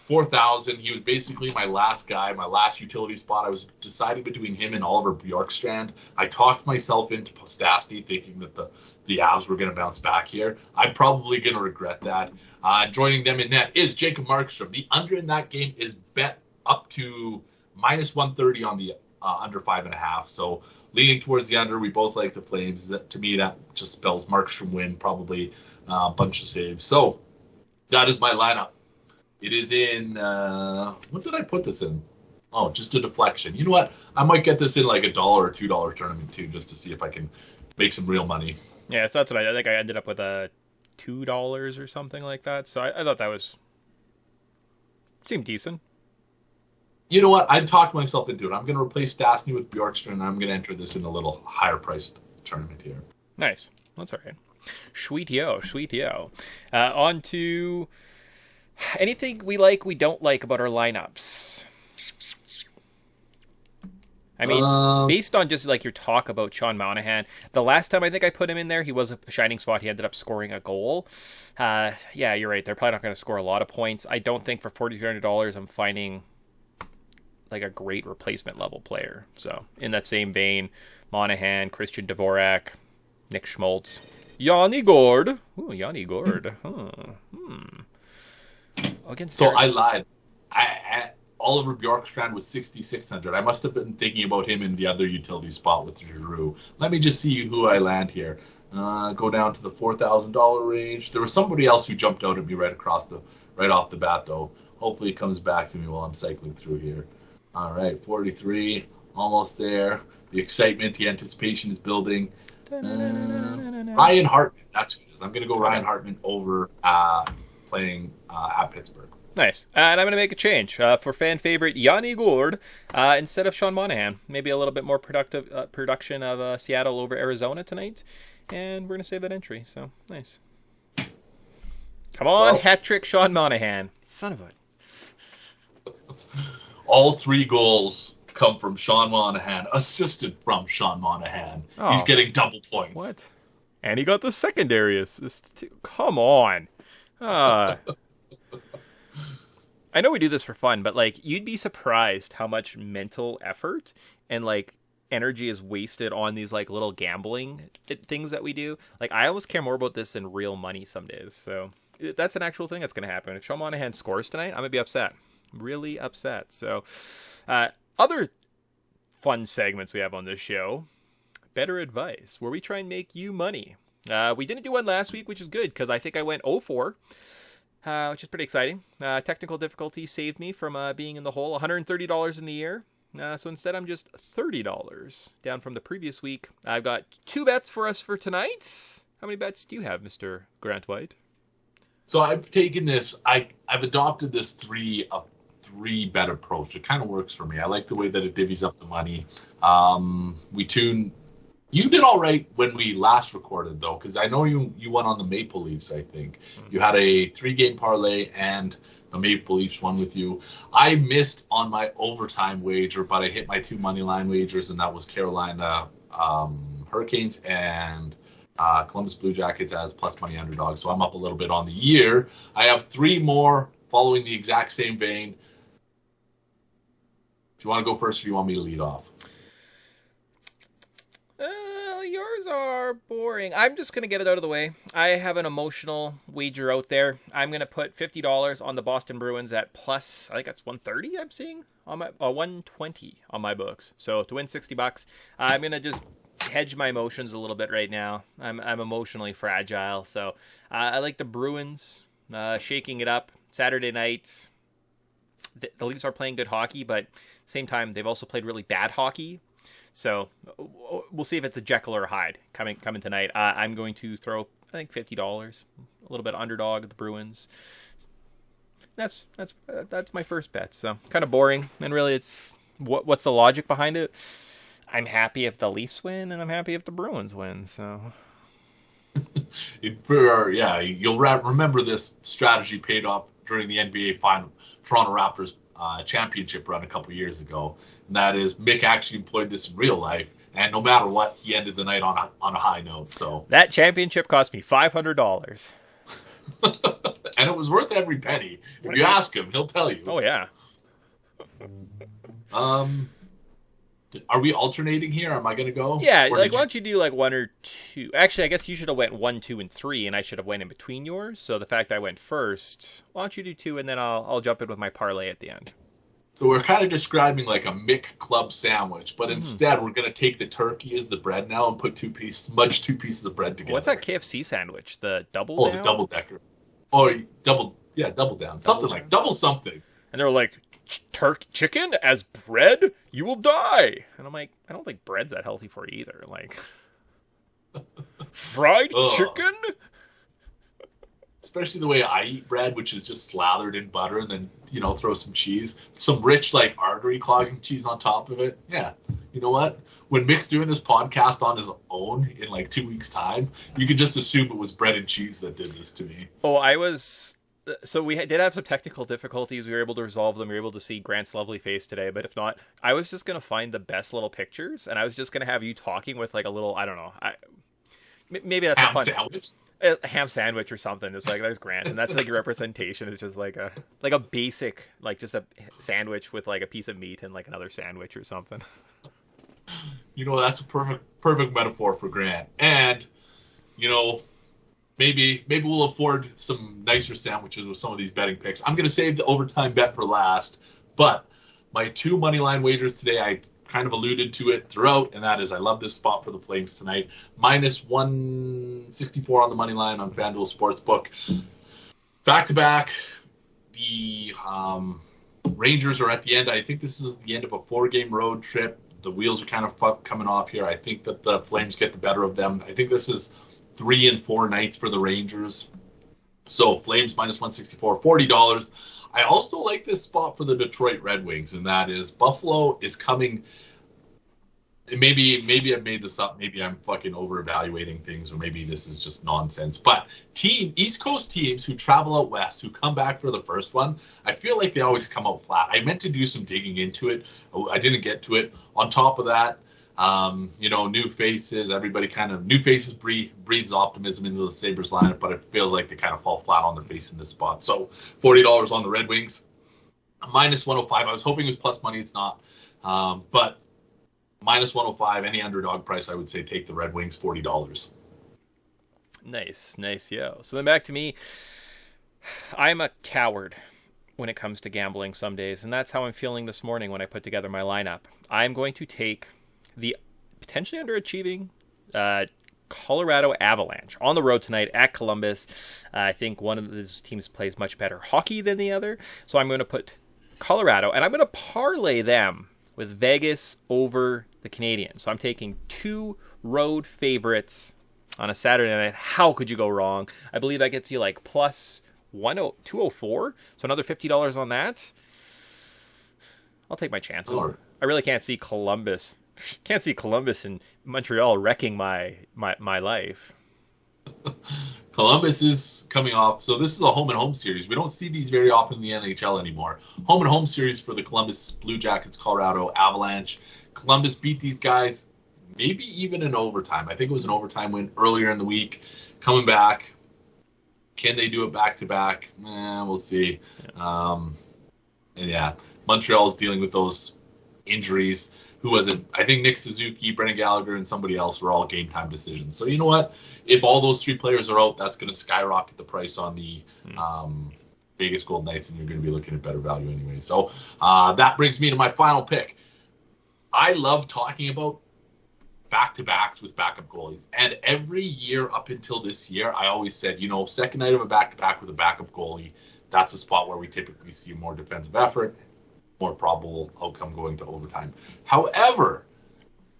4,000. He was basically my last guy, my last utility spot. I was deciding between him and Oliver Bjorkstrand. I talked myself into Stastny, thinking that the Avs were going to bounce back here. I'm probably going to regret that. Joining them in net is Jacob Markstrom. The under in that game is bet up to minus 130 on the under 5.5. So leaning towards the under. We both like the Flames. To me, that just spells Markstrom win, probably a bunch of saves. So that is my lineup. It is in, what did I put this in? Oh, just a deflection. You know what? I might get this in like $1 or $2 tournament too, just to see if I can make some real money. Yeah, so that's what I think. I ended up with a $2 or something like that. So I thought that seemed decent. You know what? I talked myself into it. I'm going to replace Stastny with Bjorkstrand, and I'm going to enter this in a little higher priced tournament here. Nice. That's all right. Sweet-yo. On to anything we don't like about our lineups. I mean, based on just like your talk about Sean Monahan, the last time I think I put him in there, he was a shining spot. He ended up scoring a goal. Yeah, you're right. They're probably not going to score a lot of points. I don't think for $4,300 I'm finding like a great replacement level player. So in that same vein, Monahan, Christian Dvorak, Nick Schmaltz, Yanni Gord. Ooh, Yanni Gord. So I lied. Oliver Bjorkstrand was 6,600. I must have been thinking about him in the other utility spot with Giroux. Let me just see who I land here. Go down to the $4,000 range. There was somebody else who jumped out at me right off the bat, though. Hopefully it comes back to me while I'm cycling through here. All right, 43, almost there. The excitement, the anticipation is building. Ryan Hartman, that's who it is. I'm going to go Ryan Hartman over playing at Pittsburgh. Nice. And I'm going to make a change for fan favorite Yanni Gourde instead of Sean Monahan. Maybe a little bit more production of Seattle over Arizona tonight. And we're going to save that entry. So, nice. Come on, hat trick Sean Monahan. Son of a... All 3 goals come from Sean Monahan, assisted from Sean Monahan. Oh, he's getting double points. What? And he got the secondary assist too. Come on. I know we do this for fun, but like you'd be surprised how much mental effort and like energy is wasted on these like little gambling things that we do. Like I almost care more about this than real money some days. So that's an actual thing that's going to happen. If Sean Monahan scores tonight, I'm going to be upset. Really upset. So other fun segments we have on this show, Bettor Advice, where we try and make you money. We didn't do one last week, which is good because I think I went 0-4, which is pretty exciting. Technical difficulty saved me from being in the hole. $130 in the year. So instead I'm just $30 down from the previous week. I've got 2 bets for us for tonight. How many bets do you have, Mr. Grant White? So I've taken this, I've adopted this 3 bet approach. It kind of works for me. I like the way that it divvies up the money. You did all right when we last recorded, though, because I know you won on the Maple Leafs, I think. You had a 3-game parlay, and the Maple Leafs won with you. I missed on my overtime wager, but I hit my 2 money line wagers, and that was Carolina Hurricanes and Columbus Blue Jackets as plus money underdog. So I'm up a little bit on the year. I have 3 more following the exact same vein. Do you want to go first, or do you want me to lead off? Wagers are boring. I'm just going to get it out of the way. I have an emotional wager out there. I'm going to put $50 on the Boston Bruins at plus, I think that's 130 I'm seeing on my 120 on my books. So to win $60, I'm going to just hedge my emotions a little bit right now. I'm emotionally fragile. So I like the Bruins shaking it up Saturday night. The Leafs are playing good hockey, but same time they've also played really bad hockey. So we'll see if it's a Jekyll or a Hyde coming tonight. I'm going to throw, I think, $50, a little bit underdog the Bruins. That's my first bet. So kind of boring, and really, it's what's the logic behind it? I'm happy if the Leafs win, and I'm happy if the Bruins win. So you'll remember this strategy paid off during the NBA final, Toronto Raptors championship run a couple years ago. And that is, Mick actually employed this in real life, and no matter what, he ended the night on a high note. So that championship cost me $500, and it was worth every penny. If you ask him, he'll tell you. Oh yeah. Are we alternating here? Am I going to go? Yeah, why don't you do like one or two? Actually, I guess you should have went 1, 2, and 3, and I should have went in between yours. So the fact I went first, why don't you do 2, and then I'll jump in with my parlay at the end. So we're kind of describing like a Mick Club sandwich, but instead we're going to take the turkey as the bread now and put smudge 2 pieces of bread together. What's that KFC sandwich? The double down? The double decker. Or double down. Something like double something. And they're like, chicken as bread? You will die. And I'm like, I don't think bread's that healthy for you either. Like, fried chicken? Especially the way I eat bread, which is just slathered in butter and then, throw some cheese. Some rich, like, artery clogging cheese on top of it. Yeah. You know what? When Mick's doing this podcast on his own in, like, 2 weeks' time, you could just assume it was bread and cheese that did this to me. Oh, So we did have some technical difficulties. We were able to resolve them. We were able to see Grant's lovely face today. But if not, I was just going to find the best little pictures, and I was just going to have you talking with, like, a little, I don't know. Maybe that's ham a fun sandwich. A ham sandwich or something. It's like, there's Grant, and that's like your representation. It's just like a basic, like, just a sandwich with like a piece of meat and like another sandwich or something. That's a perfect metaphor for Grant. And maybe we'll afford some nicer sandwiches with some of these betting picks. I'm going to save the overtime bet for last, but my 2 money line wagers today, I kind of alluded to it throughout, and that is I love this spot for the Flames tonight. Minus 164 on the money line on FanDuel Sportsbook. Back-to-back, the Rangers are at the end. I think this is the end of a 4-game road trip. The wheels are kind of coming off here. I think that the Flames get the better of them. I think this is 3 and 4 nights for the Rangers. So Flames minus 164, $40. I also like this spot for the Detroit Red Wings, and that is Buffalo is coming. Maybe I've made this up. Maybe I'm fucking over-evaluating things, or maybe this is just nonsense. But East Coast teams who travel out west, who come back for the first one, I feel like they always come out flat. I meant to do some digging into it. I didn't get to it. On top of that, new faces. New faces breeds optimism into the Sabres lineup, but it feels like they kind of fall flat on their face in this spot. So $40 on the Red Wings, minus 105. I was hoping it was plus money. It's not, but minus 105. Any underdog price, I would say take the Red Wings, $40. Nice, yo. So then back to me. I'm a coward when it comes to gambling some days, and that's how I'm feeling this morning when I put together my lineup. I'm going to take the potentially underachieving Colorado Avalanche on the road tonight at Columbus. I think one of these teams plays much better hockey than the other, so I'm going to put Colorado, and I'm going to parlay them with Vegas over the Canadiens. So I'm taking 2 road favorites on a Saturday night. How could you go wrong? I believe that gets you like plus 204, so another $50 on that. I'll take my chances. Sure. I really can't see Columbus and Montreal wrecking my life. Columbus is coming off. So this is a home and home series. We don't see these very often in the NHL anymore. Home and home series for the Columbus Blue Jackets, Colorado Avalanche. Columbus beat these guys maybe even in overtime. I think it was an overtime win earlier in the week. Coming back. Can they do it back-to-back? We'll see. Montreal is dealing with those injuries. who was it? I think Nick Suzuki, Brendan Gallagher, and somebody else were all game time decisions. So you know what? If all those three players are out, that's going to skyrocket the price on the Vegas Golden Knights, and you're going to be looking at better value anyway. So that brings me to my final pick. I love talking about back-to-backs with backup goalies. And every year up until this year, I always said, second night of a back-to-back with a backup goalie, that's a spot where we typically see more defensive effort, more probable outcome going to overtime. However,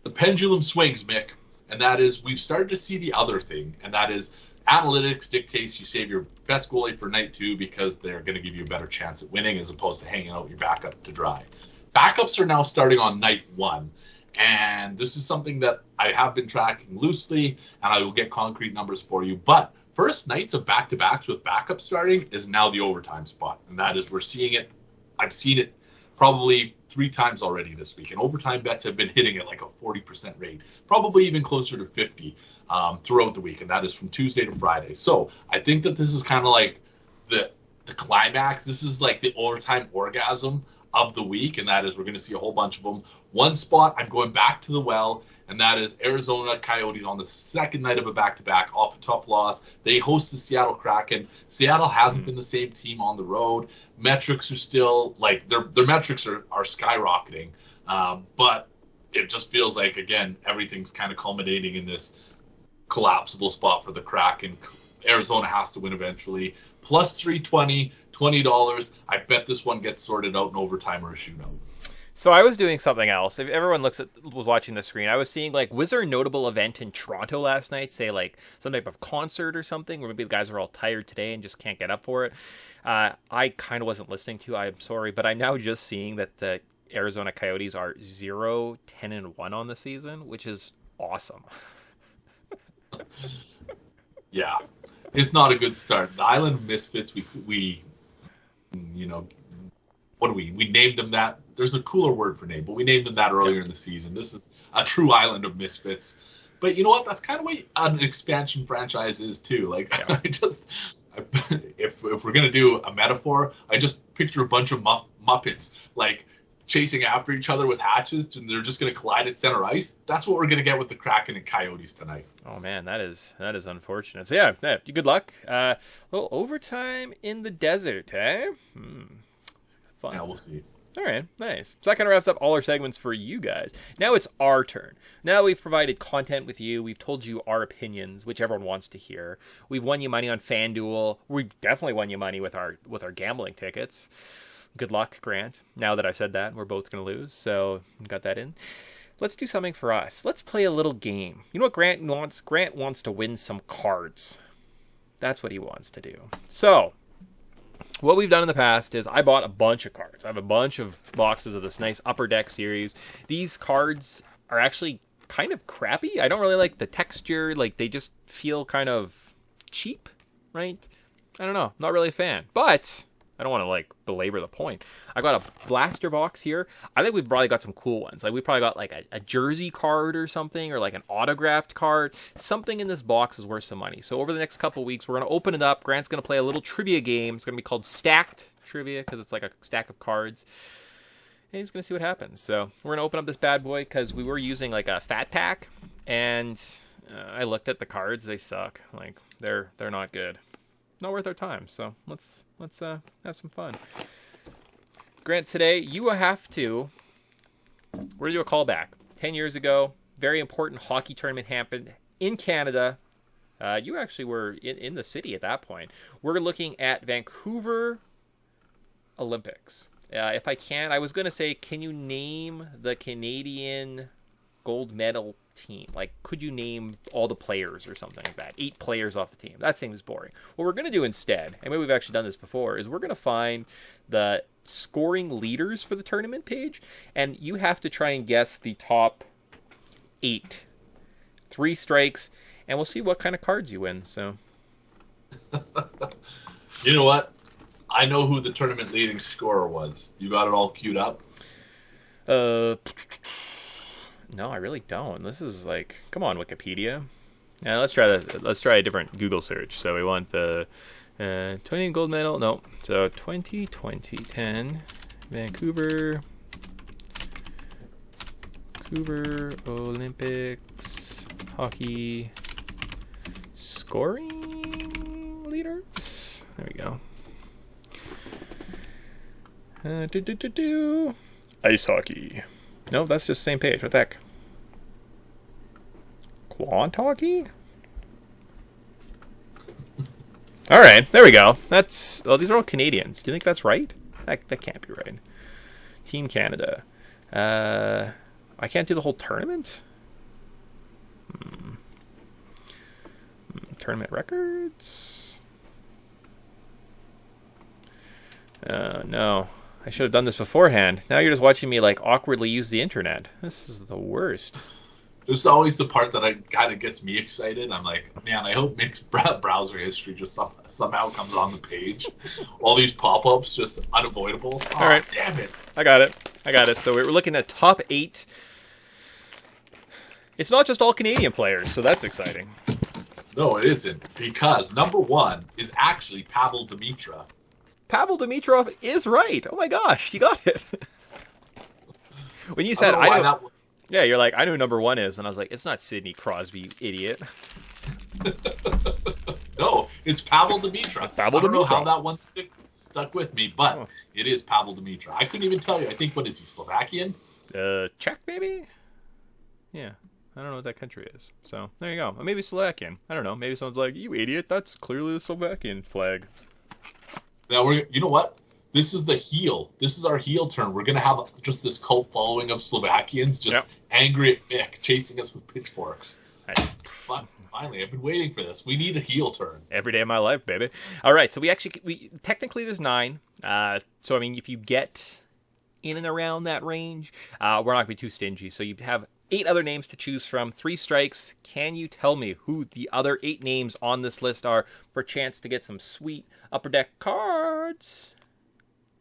the pendulum swings, Mick, and that is we've started to see the other thing, and that is analytics dictates you save your best goalie for night 2 because they're going to give you a better chance at winning as opposed to hanging out your backup to dry. Backups are now starting on night 1. And this is something that I have been tracking loosely, and I will get concrete numbers for you. But first nights of back-to-backs with backup starting is now the overtime spot. And that is, we're seeing it. I've seen it probably 3 times already this week. And overtime bets have been hitting at like a 40% rate, probably even closer to 50 throughout the week. And that is from Tuesday to Friday. So I think that this is kind of like the climax. This is like the overtime orgasm of the week, and that is we're going to see a whole bunch of them. One spot, I'm going back to the well, and that is Arizona Coyotes on the second night of a back-to-back off a tough loss. They host the Seattle Kraken. Seattle hasn't been the same team on the road. Metrics are still, like, their metrics are skyrocketing, but it just feels like, again, everything's kind of culminating in this collapsible spot for the Kraken. Arizona has to win eventually. Plus 320, $20. I bet this one gets sorted out in overtime or a shootout. So I was doing something else. If everyone was watching the screen, I was seeing, like, was there a notable event in Toronto last night? Say, like, some type of concert or something, where maybe the guys are all tired today and just can't get up for it. I kind of wasn't listening to. I'm sorry, but I'm now just seeing that the Arizona Coyotes are 0-10-1 on the season, which is awesome. Yeah. It's not a good start. The Island of Misfits, we what do we named them that? There's a cooler word for name, but we named them that earlier in the season. This is a true Island of Misfits. But you know what? That's kind of what an expansion franchise is too. Like, yeah. If we're gonna do a metaphor, I just picture a bunch of Muppets like chasing after each other with hatches, and they're just going to collide at center ice. That's what we're going to get with the Kraken and Coyotes tonight. Oh man, that is unfortunate. So yeah, good luck. A little overtime in the desert, eh? Fun. Yeah, we'll see. All right, nice. So that kind of wraps up all our segments for you guys. Now it's our turn. Now we've provided content with you. We've told you our opinions, which everyone wants to hear. We've won you money on FanDuel. We've definitely won you money with our gambling tickets. Good luck, Grant. Now that I've said that, we're both going to lose, so got that in. Let's do something for us. Let's play a little game. You know what Grant wants? Grant wants to win some cards. That's what he wants to do. So, what we've done in the past is I bought a bunch of cards. I have a bunch of boxes of this nice Upper Deck series. These cards are actually kind of crappy. I don't really like the texture. Like, they just feel kind of cheap, right? I don't know. Not really a fan. But I don't want to, like, belabor the point. I got a blaster box here. I think we've probably got some cool ones. Like, we probably got, like, a jersey card or something, or, like, an autographed card. Something in this box is worth some money. So over the next couple weeks, we're going to open it up. Grant's going to play a little trivia game. It's going to be called Stacked Trivia, because it's like a stack of cards. And he's going to see what happens. So we're going to open up this bad boy, because we were using, like, a fat pack. And I looked at the cards. They suck. Like, they're not good. Not worth our time, so let's have some fun. Grant, today you have to. We're gonna do a callback. 10 years ago, very important hockey tournament happened in Canada. You actually were in the city at that point. We're looking at Vancouver Olympics. If I can, I was gonna say, can you name the Canadian gold medal team? Like, could you name all the players or something like that? 8 players off the team. That seems boring. What we're going to do instead, and maybe we've actually done this before, is we're going to find the scoring leaders for the tournament page, and you have to try and guess the top 8. 3 strikes, and we'll see what kind of cards you win. So, you know what? I know who the tournament leading scorer was. You got it all queued up? No, I really don't. This is like, come on, Wikipedia. Yeah, let's try a different Google search. So we want the 20 gold medal. No, so 2010 Vancouver Vancouver Olympics hockey scoring leaders. There we go. Ice hockey. No, that's just the same page. What the heck? Quant hockey? All right, there we go. That's these are all Canadians. Do you think that's right? That can't be right. Team Canada. I can't do the whole tournament. Tournament records. No, I should have done this beforehand. Now you're just watching me like awkwardly use the internet. This is the worst. This is always the part that kind of gets me excited. I'm like, man, I hope Mick's browser history just somehow comes on the page. All these pop-ups, just unavoidable. All right. Damn it. I got it. So we're looking at top 8. It's not just all Canadian players, so that's exciting. No, it isn't. Because number 1 is actually Pavel Demitra. Pavel Dimitrov is right. Oh my gosh, you got it. When you said yeah, you're like, I know who number 1 is, and I was like, it's not Sidney Crosby, you idiot. No, it's Pavel Demitra. I don't know how that one stuck with me, but it is Pavel Demitra. I couldn't even tell you. I think, what is he, Slovakian? Czech, maybe? Yeah. I don't know what that country is. So, there you go. Or maybe Slovakian. I don't know. Maybe someone's like, you idiot, that's clearly the Slovakian flag. Now, you know what? This is the heel. This is our heel turn. We're going to have just this cult following of Slovakians just angry at Mick, chasing us with pitchforks. Finally, I've been waiting for this. We need a heel turn. Every day of my life, baby. All right, so we technically there's 9. So, I mean, if you get in and around that range, we're not going to be too stingy. So you have 8 other names to choose from. 3 strikes. Can you tell me who the other 8 names on this list are for a chance to get some sweet Upper Deck cards?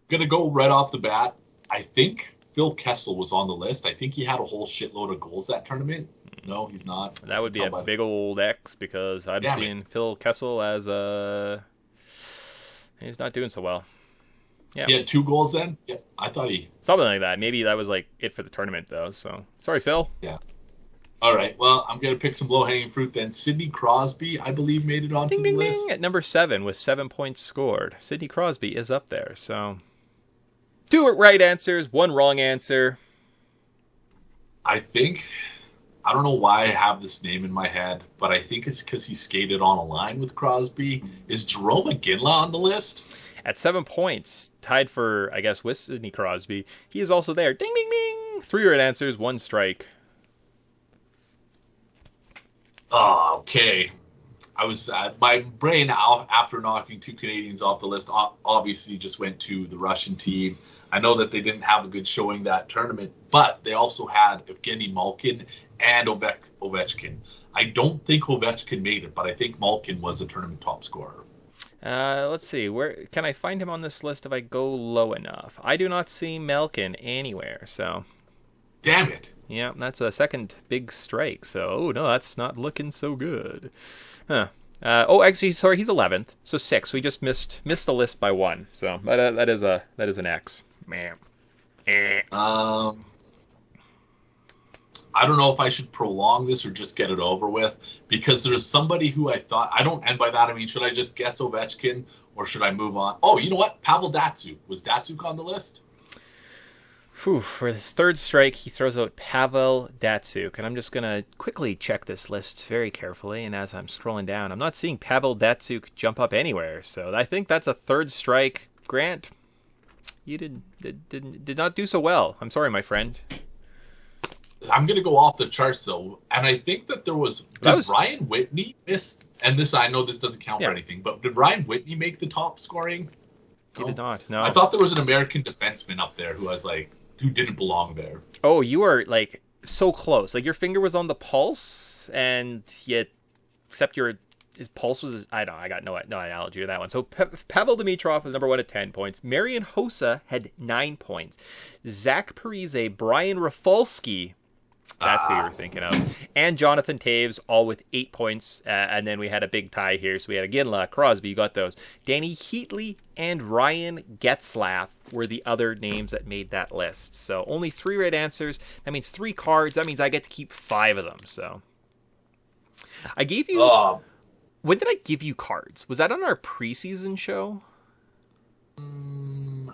Gonna go right off the bat. I think Phil Kessel was on the list. I think he had a whole shitload of goals that tournament. No, he's not. That would be a big old X because I'm seeing Phil Kessel as he's not doing so well. Yeah. He had 2 goals then? Yeah, I thought something like that. Maybe that was like it for the tournament though. So sorry, Phil. Yeah. All right. Well, I'm gonna pick some low-hanging fruit then. Sidney Crosby, I believe, made it onto the list. At number 7 with 7 points scored. Sidney Crosby is up there. So 2 right answers, 1 wrong answer. I don't know why I have this name in my head, but I think it's because he skated on a line with Crosby. Is Jerome McGinley on the list? At 7 points, tied for, I guess, with Sidney Crosby. He is also there. Ding, ding, ding. 3 right answers, 1 strike. Oh, okay. I was my brain, after knocking 2 Canadians off the list, obviously just went to the Russian team. I know that they didn't have a good showing that tournament, but they also had Evgeny Malkin and Ovechkin. I don't think Ovechkin made it, but I think Malkin was a tournament top scorer. Let's see. Where can I find him on this list if I go low enough? I do not see Malkin anywhere, so... Damn it. Yeah, that's a second big strike, so... no, that's not looking so good. Huh. Actually, sorry, he's 11th, so 6. So we just missed the list by 1. So that is an X. Man. I don't know if I should prolong this or just get it over with, because there's somebody who I thought, and by that I mean, should I just guess Ovechkin or should I move on? Oh, you know what? Pavel Datsyuk. Was Datsyuk on the list? For his 3rd strike, he throws out Pavel Datsyuk, and I'm just going to quickly check this list very carefully, and as I'm scrolling down, I'm not seeing Pavel Datsyuk jump up anywhere, so I think that's a 3rd strike. Grant, you did not do so well. I'm sorry, my friend. I'm going to go off the charts, though, and I think that did Ryan Whitney miss, and this, I know this doesn't count for anything, but did Ryan Whitney make the top scoring? He did not, no. I thought there was an American defenseman up there who didn't belong there. Oh, you are, like, so close. Like, your finger was on the pulse, and yet, except his pulse was, I got no analogy to that one. So, Pavel Dimitrov was number 1 at 10 points. Marian Hossa had 9 points. Zach Parise, Brian Rafalski That's who you were thinking of. And Jonathan Taves, all with 8 points. And then we had a big tie here. So we had Ginla, Crosby, you got those. Danny Heatley and Ryan Getzlaff were the other names that made that list. So only 3 right answers. That means 3 cards. That means I get to keep 5 of them. So I gave you... When did I give you cards? Was that on our preseason show?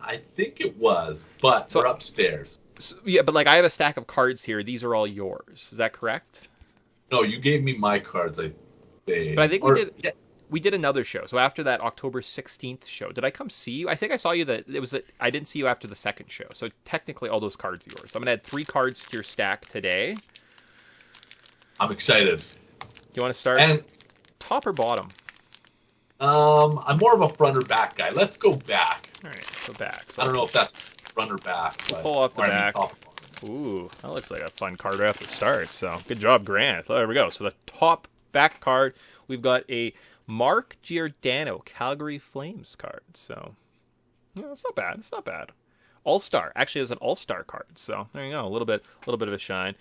I think it was, but we're upstairs. So, yeah, but like I have a stack of cards here. These are all yours. Is that correct? No, you gave me my cards, I think. But I think we did another show. So after that October 16th show, did I come see you? I think I saw you I didn't see you after the second show. So technically all those cards are yours. So I'm going to add 3 cards to your stack today. I'm excited. Do you want to start top or bottom? I'm more of a front or back guy. Let's go back. All right, so back. So I don't know if that's front or back. But, pull off the back. Ooh, that looks like a fun card right off the start. So good job, Grant. There we go. So the top back card, we've got a Mark Giordano Calgary Flames card. So yeah, it's not bad. It's not bad. All-Star. Actually, it's an All-Star card. So there you go. A little bit of a shine.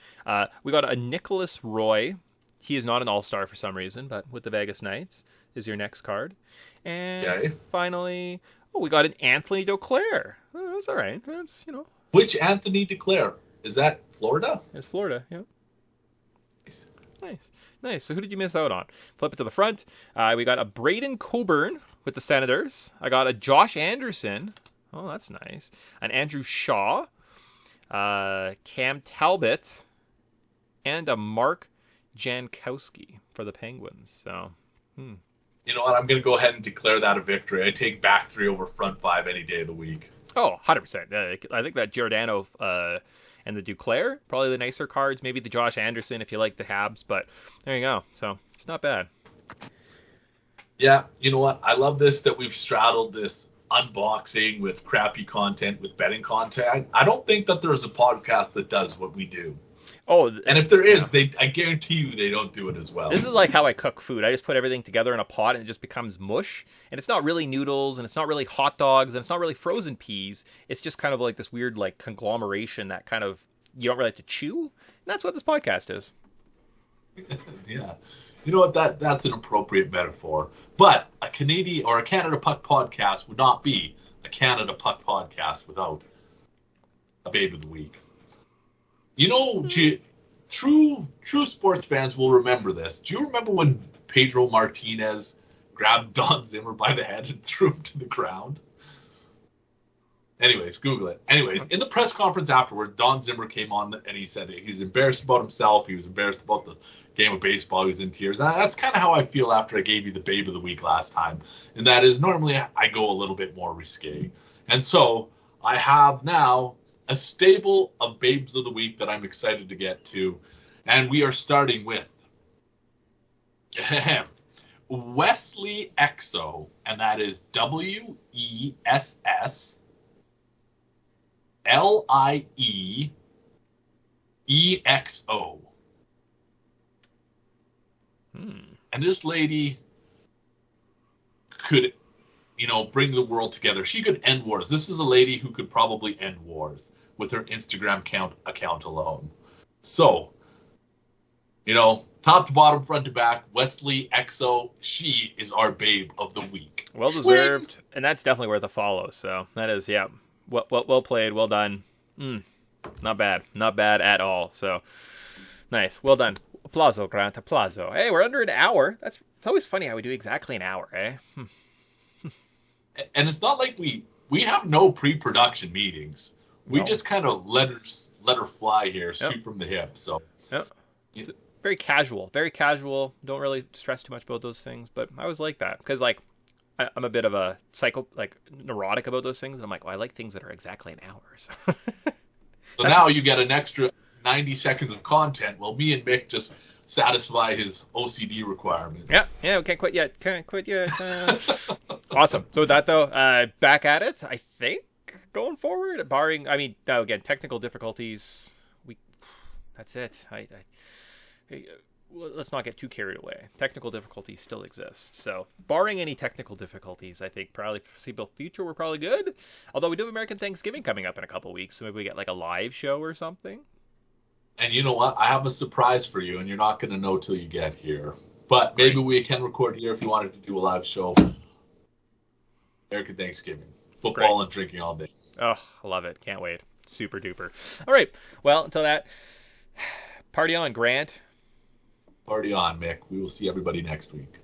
We got a Nicholas Roy. He is not an All-Star for some reason, but with the Vegas Knights is your next card. And finally, we got an Anthony Duclair. That's all right. That's, Which Anthony Duclair? Is that Florida? It's Florida, yeah. Nice. So who did you miss out on? Flip it to the front. We got a Braden Coburn with the Senators. I got a Josh Anderson. Oh, that's nice. An Andrew Shaw. Cam Talbot. And a Mark Jankowski for the Penguins. So, You know what? I'm going to go ahead and declare that a victory. I take back 3 over front 5 any day of the week. Oh, 100%. I think that Giordano and the Duclair, probably the nicer cards. Maybe the Josh Anderson if you like the Habs. But there you go. So it's not bad. Yeah, you know what? I love this that we've straddled this unboxing with crappy content, with betting content. I don't think that there's a podcast that does what we do. Oh, and if there is, I guarantee you they don't do it as well. This is like how I cook food. I just put everything together in a pot and it just becomes mush. And it's not really noodles and it's not really hot dogs and it's not really frozen peas. It's just kind of like this weird like conglomeration that kind of you don't really have to chew. And that's what this podcast is. Yeah. You know what? That's an appropriate metaphor. But a Canadian or a Canada Puck podcast would not be a Canada Puck podcast without a Babe of the Week. You know, true sports fans will remember this. Do you remember when Pedro Martinez grabbed Don Zimmer by the head and threw him to the ground? Anyways, Google it. Anyways, in the press conference afterward, Don Zimmer came on and he said he was embarrassed about himself. He was embarrassed about the game of baseball. He was in tears. That's kind of how I feel after I gave you the Babe of the Week last time. And that is normally I go a little bit more risque. And so I have now a stable of Babes of the Week that I'm excited to get to. And we are starting with Wesley Exo, and that is WESSLIEEXO. And this lady could, bring the world together. She could end wars. This is a lady who could probably end wars with her Instagram account alone. So, top to bottom, front to back, Wesley Exo, she is our Babe of the Week. Well deserved, and that's definitely worth a follow. So that is, yeah, well played, well done. Not bad at all. So nice, well done. Applauso, Grant, applauso. Hey, we're under an hour. It's always funny how we do exactly an hour, eh? And it's not like we have no pre-production meetings. We just kind of let her fly here, shoot from the hip. So, it's very casual, very casual. Don't really stress too much about those things. But I always like that because, like, I'm a bit of a neurotic about those things, and I'm like, I like things that are exactly an hour. So now you get an extra 90 seconds of content. Well, me and Mick just satisfy his OCD requirements. Yeah, can't quit yet. Awesome. So with that, though, back at it, I think, going forward, barring, again, technical difficulties, that's it. Let's not get too carried away. Technical difficulties still exist. So barring any technical difficulties, I think probably for the foreseeable future, we're probably good. Although we do have American Thanksgiving coming up in a couple weeks, so maybe we get like a live show or something. And you know what? I have a surprise for you, and you're not going to know till you get here. But maybe Great. we can record here if you wanted to do a live show. American Thanksgiving. Great. Football and drinking all day. Oh, I love it. Can't wait. Super duper. All right. Well, until that, party on, Grant. Party on, Mick. We will see everybody next week.